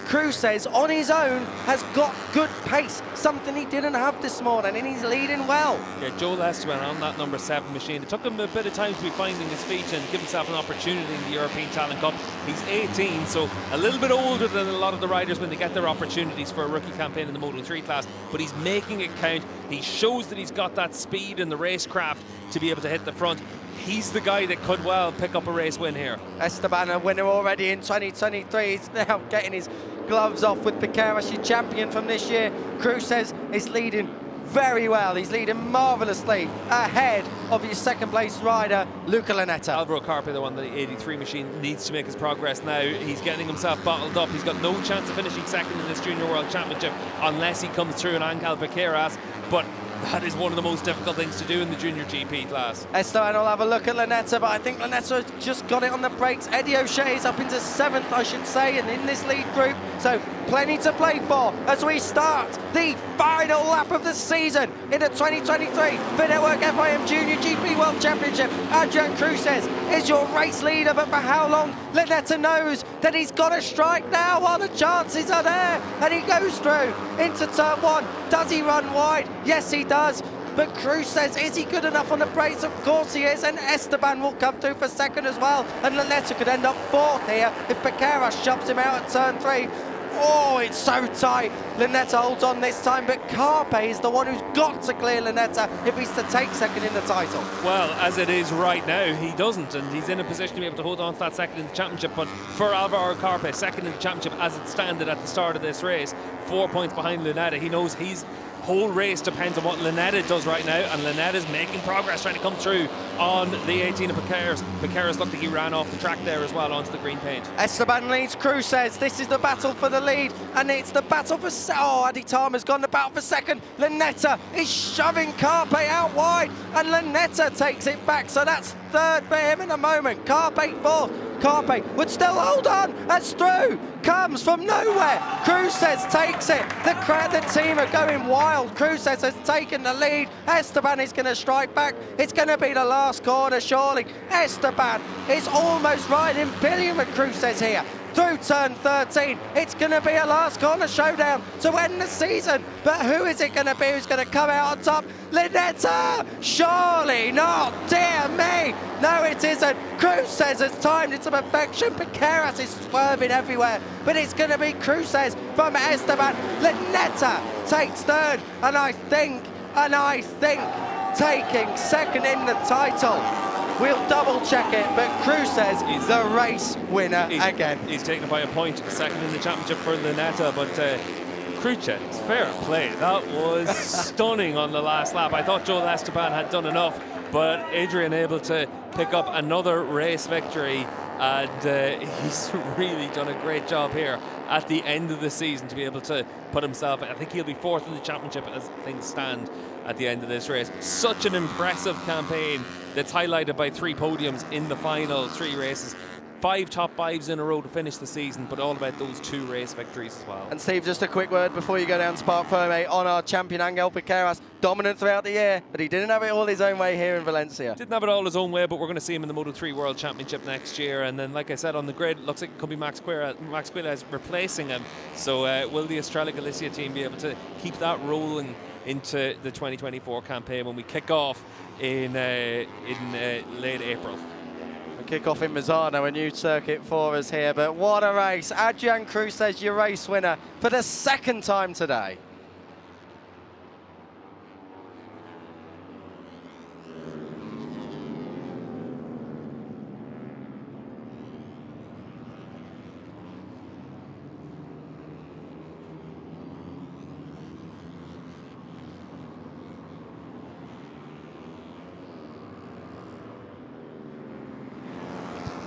Speaker 1: Cruces on his own has got good pace, something he didn't have this morning, and he's leading well.
Speaker 2: Yeah, Joel Esteban on that number 7 machine. It took him a bit of time to be finding his feet and give himself an opportunity in the European Talent Cup. He's 18, so a little bit older than a lot of the riders when they get their opportunities for a rookie campaign in the Moto3 class, but he's making it count. He shows that he's got that speed and the racecraft to be able to hit the front. He's the guy that could well pick up a race win here. Esteban,
Speaker 1: a winner already in 2023. He's now getting his gloves off with Piqueras, your champion from this year. Cruces is leading very well. He's leading marvellously ahead of your second place rider, Luca Lunetta.
Speaker 2: Alvaro Carpe, the one, the 83 machine, needs to make his progress now. He's getting himself bottled up. He's got no chance of finishing second in this Junior World Championship unless he comes through an Angel Piqueras. But that is one of the most difficult things to do in the Junior GP class.
Speaker 1: Esteban will have a look at Lunetta, but I think Lunetta has just got it on the brakes. Eddie O'Shea is up into 7th, I should say, and in this lead group, so plenty to play for as we start the final lap of the season in the 2023 Finetwork FIM Junior GP World Championship. Adrian Cruces is your race leader, but for how long? Lunetta knows that he's got to strike now while the chances are there, and he goes through into turn 1. Does he run wide? Yes, he does. But Cruces, is he good enough on the brakes? Of course he is, and Esteban will come through for second as well, and Lunetta could end up 4th here if Piqueras shoves him out at turn 3. Oh, it's so tight. Lunetta holds on this time, but Carpe is the one who's got to clear Lunetta if he's to take second in the title.
Speaker 2: Well, as it is right now, he doesn't, and he's in a position to be able to hold on to that second in the championship. But for Alvaro Carpe, second in the championship as it standed at the start of this race, 4 points behind Lunetta. He knows his whole race depends on what Lunetta does right now, and Lunetta's making progress, trying to come through on the 18 of Piqueras. Piqueras looked like he ran off the track there as well onto the green paint.
Speaker 1: Esteban leads Cruces. This is the battle for the lead, and it's the battle for... Oh, Adi Tama's gone the battle for second. Lunetta is shoving Carpe out wide, and Lunetta takes it back, so that's 3rd for him in a moment. Carpe 4th. Carpe would still hold on as through comes from nowhere. Cruces takes it. The team are going wild. Cruces has taken the lead. Esteban is going to strike back. It's going to be the last corner, surely. Esteban is almost riding pillion with Cruces here. Through turn 13, it's going to be a last corner showdown to end the season. But who is it going to be who's going to come out on top? Lunetta! Surely not, dear me! No, it isn't. Cruces has timed it to perfection. Piqueras is swerving everywhere, but it's going to be Cruces from Esteban. Lunetta takes 3rd, and I think taking second in the title. We'll double check it, but Cruces is the race winner again.
Speaker 2: He's taken it by a point, second in the championship for Lunetta, but Cruces, fair play. That was stunning on the last lap. I thought Joel Esteban had done enough, but Adrian able to pick up another race victory, and he's really done a great job here at the end of the season to be able to put himself. I think he'll be 4th in the championship as things stand at the end of this race. Such an impressive campaign that's highlighted by 3 podiums in the final 3 races. 5 top 5s in a row to finish the season, but all about those 2 race victories as well.
Speaker 1: And Steve, just a quick word before you go down to Parc Fermé on our champion Angel Piqueras. Dominant throughout the year, but he didn't have it all his own way here in Valencia.
Speaker 2: Didn't have it all his own way, but we're going to see him in the Moto3 World Championship next year. And then, like I said, on the grid, looks like it could be Max Quilla is replacing him. So will the Estrella Galicia team be able to keep that rolling into the 2024 campaign when we kick off in late April?
Speaker 1: Kick off in Misano, a new circuit for us here, but what a race. Adrian Cruces, your race winner for the 2nd time today.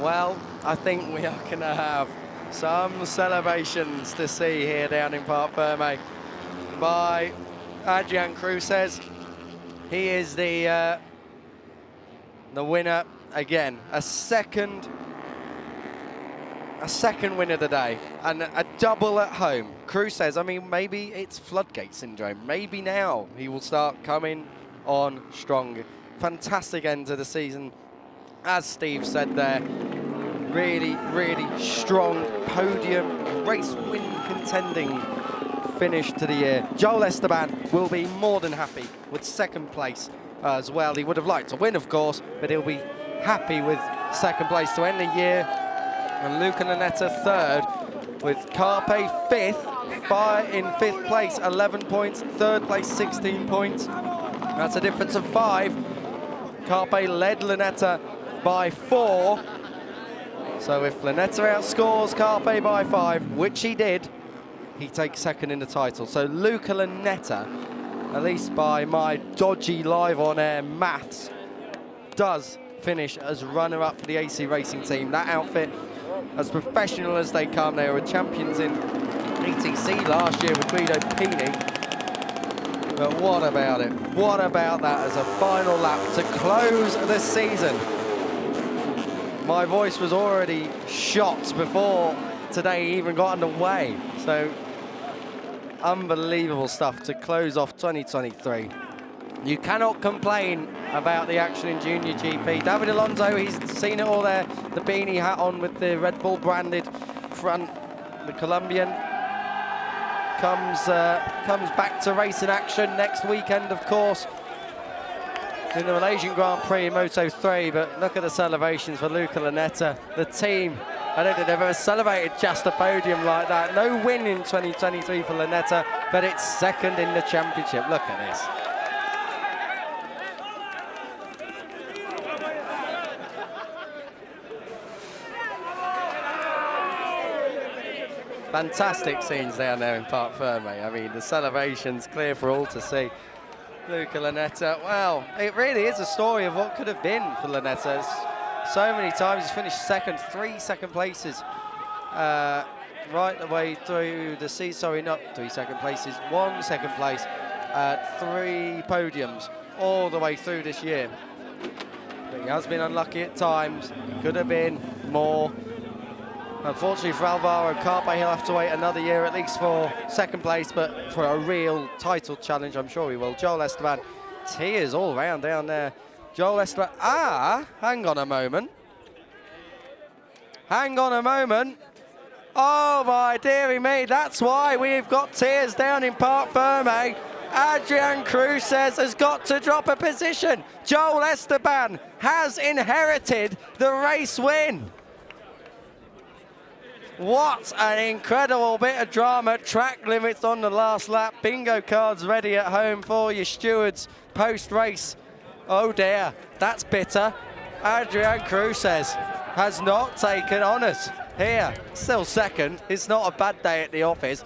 Speaker 1: Well, I think we are going to have some celebrations to see here down in Parc Fermé by Adrian Cruces. He is the winner again, a second win of the day and a double at home. Cruces, I mean, maybe it's floodgate syndrome. Maybe now he will start coming on strong. Fantastic end to the season. As Steve said there, really, really strong podium, race win contending finish to the year. Joel Esteban will be more than happy with 2nd place as well. He would have liked to win, of course, but he'll be happy with 2nd place to end the year. And Luca Lanetta 3rd, with Carpe 5th, in 5th place, 11 points, 3rd place, 16 points. That's a difference of 5. Carpe led Lanetta by 4. So if Lanetta outscores Carpe by 5, which he did, he takes 2nd in the title. So Luca Lanetta, at least by my dodgy live-on-air maths, does finish as runner-up for the AC Racing team. That outfit, as professional as they come, they were champions in ETC last year with Guido Pini. But what about it? What about that as a final lap to close the season? My voice was already shot before today even got underway. So, unbelievable stuff to close off 2023. You cannot complain about the action in Junior GP. David Alonso, he's seen it all there. The beanie hat on with the Red Bull branded front. The Colombian comes back to racing action next weekend, of course, in the Malaysian Grand Prix in Moto3, but look at the celebrations for Luca Lanetta. The team, I don't think they've ever celebrated just a podium like that. No win in 2023 for Lanetta, but it's 2nd in the championship. Look at this. Fantastic scenes down there in Parc Fermé. I mean, the celebrations clear for all to see. Luca Lanetta, well, it really is a story of what could have been for Lanetta. So many times he's finished 2nd, 3 2nd places right the way through the season. Sorry, not 3 2nd places, 1 2nd place, 3 podiums all the way through this year. But he has been unlucky at times. It could have been more. Unfortunately for Alvaro Carpe, he'll have to wait another year at least for 2nd place, but for a real title challenge, I'm sure he will. Joel Esteban, tears all round down there. Joel Esteban, hang on a moment. Hang on a moment. Oh my dearie me, that's why we've got tears down in Parc Fermé. Adrian Cruces has got to drop a position. Joel Esteban has inherited the race win. What an incredible bit of drama. Track limits on the last lap. Bingo cards ready at home for your stewards post-race. Oh dear, that's bitter. Adrian Cruces has not taken honours here. Still 2nd. It's not a bad day at the office.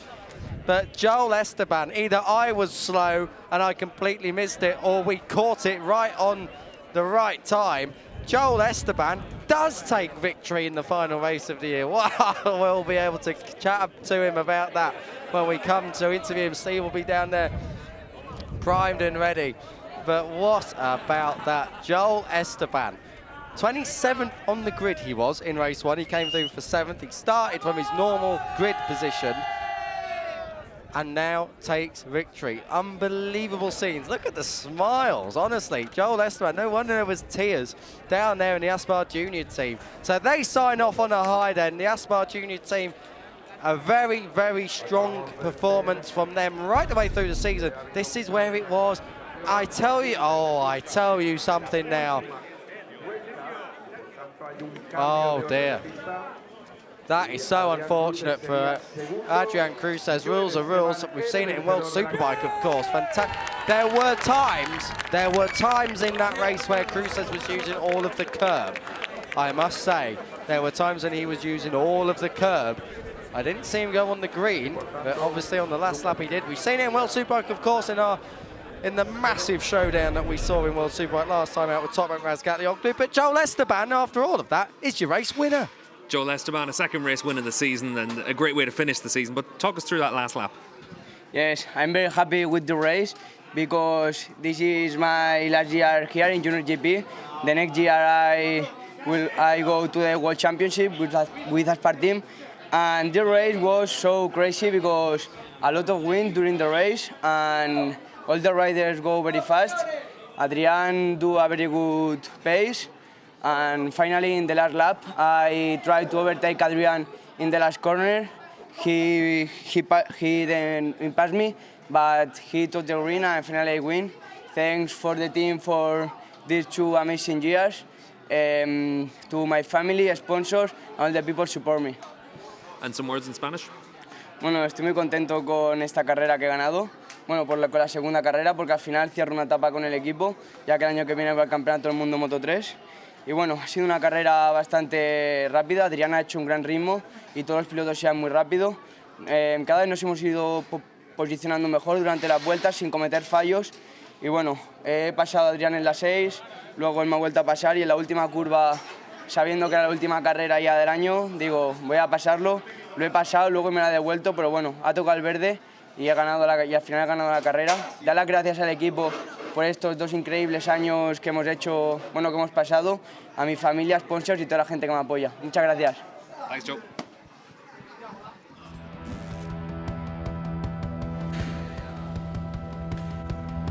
Speaker 1: But Joel Esteban, either I was slow and I completely missed it, or we caught it right on the right time. Joel Esteban does take victory in the final race of the year. Wow, we'll be able to chat to him about that when we come to interview him. Steve will be down there primed and ready. But what about that? Joel Esteban, 27th on the grid he was in race 1. He came through for 7th. He started from his normal grid position and now takes victory. Unbelievable scenes. Look at the smiles, honestly. Joel Esteban, no wonder there was tears down there in the Aspar Junior team. So they sign off on a high then. The Aspar Junior team, a very, very strong performance from them right the way through the season. This is where it was. I tell you something now. Oh dear. That is so unfortunate for Adrian Cruces. Rules are rules. We've seen it in World Superbike, of course. Fantastic. There were times in that race where Cruces was using all of the curb. I must say, there were times when he was using all of the curb. I didn't see him go on the green, but obviously on the last lap he did. We've seen it in World Superbike, of course, in the massive showdown that we saw in World Superbike last time out with Top Rank Razgatlioglu. But Joel Esteban, after all of that, is your race winner.
Speaker 2: Joel Esteban, a second race win of the season and a great way to finish the season. But talk us through that last lap.
Speaker 3: Yes, I'm very happy with the race because this is my last year here in JuniorGP. The next year I go to the World Championship with Aspar team. And the race was so crazy because a lot of wind during the race and all the riders go very fast. Adrian do a very good pace. And finally, in the last lap, I tried to overtake Adrian in the last corner. He then passed me, but he took the green and finally I win. Thanks for the team for these 2 amazing years. To my family, sponsors, and all the people support me.
Speaker 2: And some words in Spanish?
Speaker 3: Bueno, estoy muy contento con esta carrera que he ganado. Bueno, con la segunda carrera, porque al final cierro una etapa con el equipo, ya que el año que viene va al Campeonato del Mundo Moto 3. Y bueno, ha sido una carrera bastante rápida. Adrián ha hecho un gran ritmo y todos los pilotos se han muy rápido. Cada vez nos hemos ido posicionando mejor durante las vueltas sin cometer fallos. Y bueno, he pasado a Adrián en la 6, luego él me ha vuelto a pasar y en la última curva, sabiendo que era la última carrera ya del año, digo, voy a pasarlo. Lo he pasado, luego me la he devuelto, pero bueno, ha tocado el verde y al final he ganado la carrera. Dar las gracias al equipo por estos 2 increíbles años que hemos hecho, bueno, que hemos pasado, a mi familia, sponsors y toda la gente que me apoya. Muchas gracias.
Speaker 2: Thanks, Joe.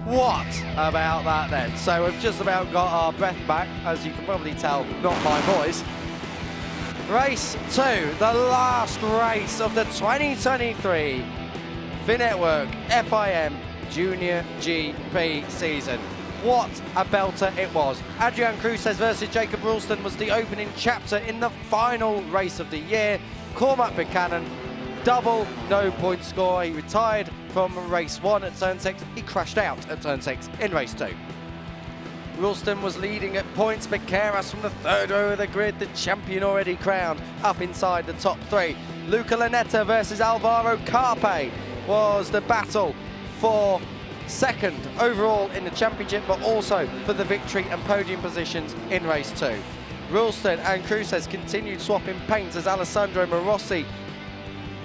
Speaker 1: What about that then? So we've just about got our breath back, as you can probably tell, not my voice. Race 2, the last race of the 2023 Finetwork FIM Junior GP season. What a belter it was. Adrian Cruces versus Jacob Ralston was the opening chapter in the final race of the year. Cormac Buchanan, double no point score. He retired from race 1 at turn 6. He crashed out at turn 6 in race 2. Ralston was leading at points, but Keras from the 3rd row of the grid, the champion already crowned, up inside the top 3. Luca Lanetta versus Alvaro Carpe was the battle for 2nd overall in the championship, but also for the victory and podium positions in race 2. Ralston and Cruces continued swapping paint as Alessandro Morossi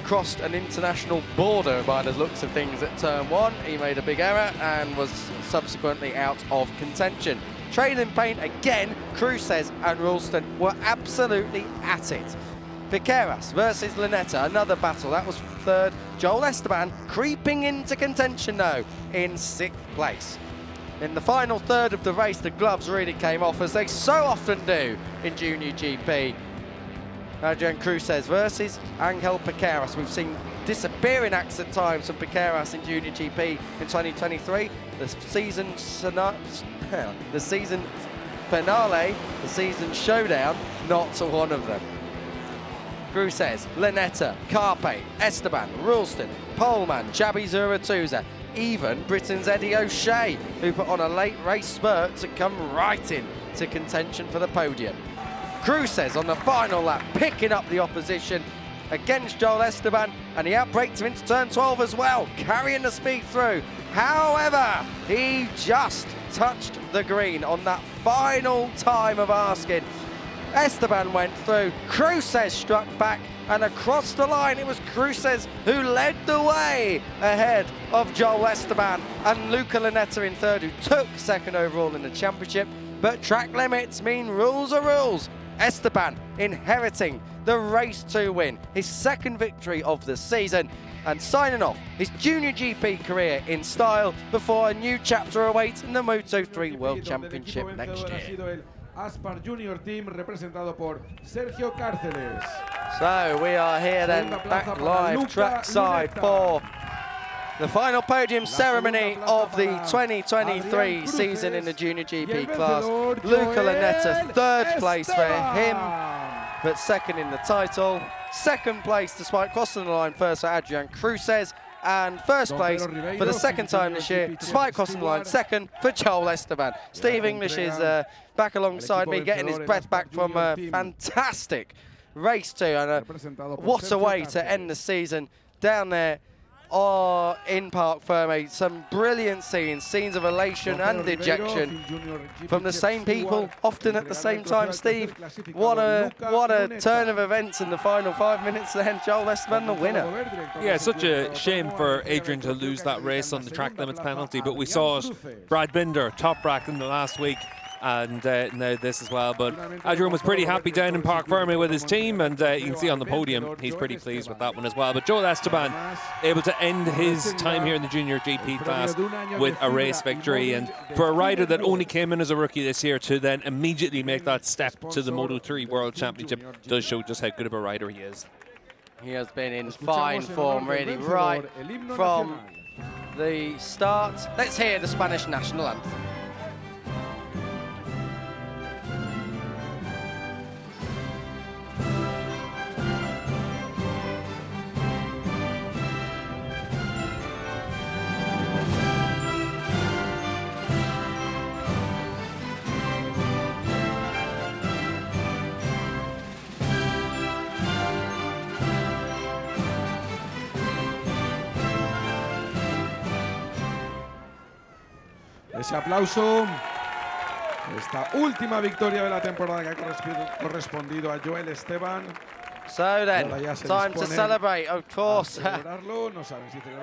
Speaker 1: crossed an international border by the looks of things at turn 1. He made a big error and was subsequently out of contention. Trading paint again, Cruces and Ralston were absolutely at it. Piqueras versus Lanetta, another battle. That was 3rd. Joel Esteban creeping into contention though in 6th place. In the final 3rd of the race, the gloves really came off, as they so often do in Junior GP. Adrian Cruces versus Angel Piqueras. We've seen disappearing acts at times from Piqueras in Junior GP in 2023. The season finale, the season showdown, not one of them. Cruces, Lanetta, Carpe, Esteban, Ralston, Poleman, Jabi Zuratuza, even Britain's Eddie O'Shea, who put on a late race spurt to come right in to contention for the podium. Cruces on the final lap, picking up the opposition against Joel Esteban, and he outbraked him into turn 12 as well, carrying the speed through. However, he just touched the green on that final time of asking. Esteban went through, Cruces struck back, and across the line it was Cruces who led the way ahead of Joel Esteban and Luca Lanetta in third, who took second overall in the championship. But track limits mean rules are rules. Esteban inheriting the race 2 win, his second victory of the season, and signing off his Junior GP career in style before a new chapter awaits in the Moto3 World Championship next year.
Speaker 4: Aspar Junior team representado por Sergio Cárceles.
Speaker 1: So we are here then back live trackside for the final podium ceremony of the 2023 season in the Junior GP class. Luca Lanetta, third place for him, but second in the title. Second place despite crossing the line first for Adrian Cruces, and first place for the second time this year despite crossing the line second for Joel Esteban. Steve English is back alongside me, getting his breath back from a fantastic race 2, and what a way to end the season down there in Parc Ferme. Some brilliant scenes of elation and dejection from the same people, often at the same time. Steve, what a turn of events in the final 5 minutes then. Joel Esteban, the winner.
Speaker 2: Yeah, such a shame for Adrian to lose that race on the track limits penalty, but we saw it. Brad Binder, top rack in the last week, and now this as well. But Adrian was pretty happy down in Parc Ferme with his team, and you can see on the podium he's pretty pleased with that one as well. But Joel Esteban able to end his time here in the Junior GP class with a race victory, and for a rider that only came in as a rookie this year to then immediately make that step to the Moto3 World Championship does show just how good of a rider he is.
Speaker 1: He has been in fine form really right from the start. Let's hear the Spanish national anthem.
Speaker 4: Ese aplauso, esta última victoria de la temporada que ha correspondido a Joel Esteban.
Speaker 1: So then, time to celebrate, of course.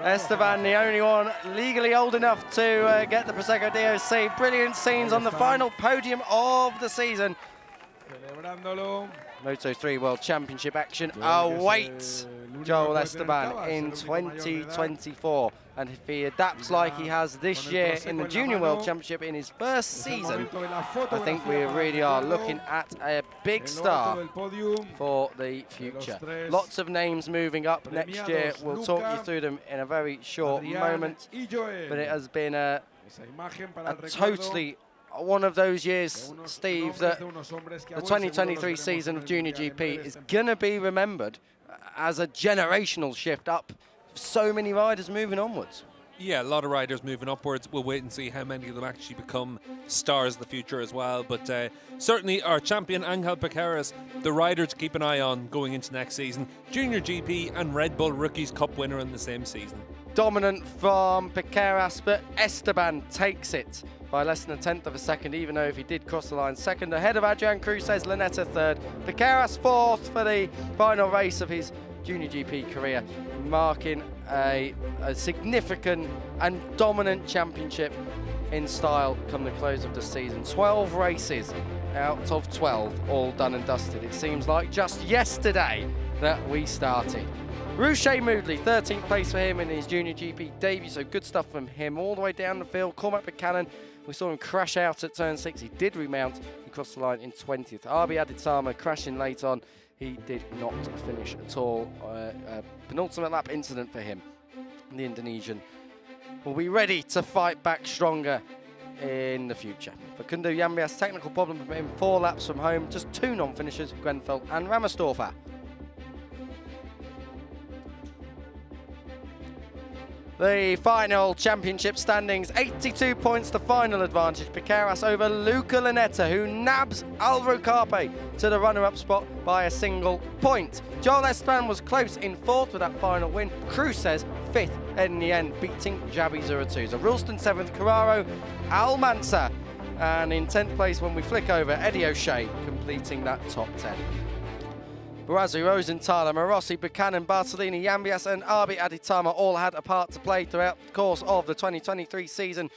Speaker 1: Esteban, the only one legally old enough to get the Prosecco DOC. Brilliant scenes on the final podium of the season. Moto3 World Championship action awaits Joel Esteban in 2024, and if he adapts like he has this year in the Junior World Championship in his first season, I think we really are looking at a big star for the future. Lots of names moving up next year. We'll talk you through them in a very short moment, but it has been a totally one of those years, Steve, that the 2023 season of Junior GP is going to be remembered as a generational shift up. So many riders moving onwards.
Speaker 2: Yeah, a lot of riders moving upwards. We'll wait and see how many of them actually become stars of the future as well. But certainly our champion, Angel Piqueras, the rider to keep an eye on going into next season. Junior GP and Red Bull Rookies Cup winner in the same season. Dominant
Speaker 1: from Piqueras, but Esteban takes it by less than a tenth of a second, even though if he did cross the line second, ahead of Adrian Cruces, Lanetta third, Piqueras fourth for the final race of his Junior GP career, marking a significant and dominant championship in style come the close of the season. 12 races out of 12, all done and dusted. It seems like just yesterday that we started. Rouchet Moodley, 13th place for him in his Junior GP debut, so good stuff from him all the way down the field. Cormac Buchanan, we saw him crash out at turn 6. He did remount and cross the line in 20th. Arbi Aditama crashing late on. He did not finish at all. Penultimate lap incident for him. The Indonesian will be ready to fight back stronger in the future. Facundo Yambias, technical problem for him, 4 laps from home. Just 2 non-finishers, Grenfell and Ramersdorfer. The final championship standings, 82 points to final advantage. Piqueras over Luca Lanetta, who nabs Alvaro Carpe to the runner-up spot by a single point. Joel Esteban was close in 4th with that final win. Cruces 5th in the end, beating Javi Zuratouza. Ralston 7th, Carraro, Almanza And in 10th place, when we flick over, Eddie O'Shea completing that top 10. Barazzi, Rosenthaler, Marossi, Buchanan, Bartolini, Yambias and Arbi Aditama all had a part to play throughout the course of the 2023 season,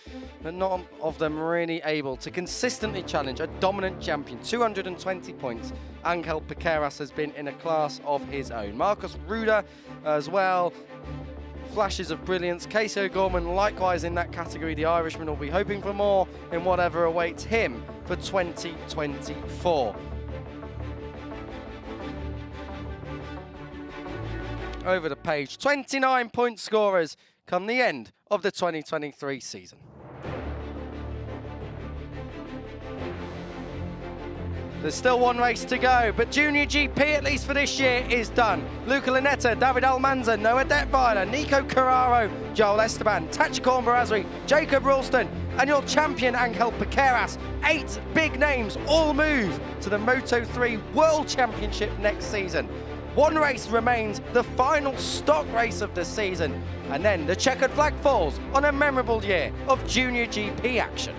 Speaker 1: but none of them really able to consistently challenge a dominant champion. 220 points. Angel Piqueras has been in a class of his own. Marcus Ruda as well. Flashes of brilliance. Casey O'Gorman likewise in that category. The Irishman will be hoping for more in whatever awaits him for 2024. Over the page, 29 point scorers come the end of the 2023 season. There's still one race to go, but Junior GP, at least for this year, is done. Luca Lanetta, David Almanza, Noah Detweiler, Nico Carraro, Joel Esteban, Tachikon Barazri, Jacob Ralston, and your champion Angel Piqueras. 8 big names all move to the Moto3 World Championship next season. One race remains, the final stock race of the season, and then the checkered flag falls on a memorable year of Junior GP action.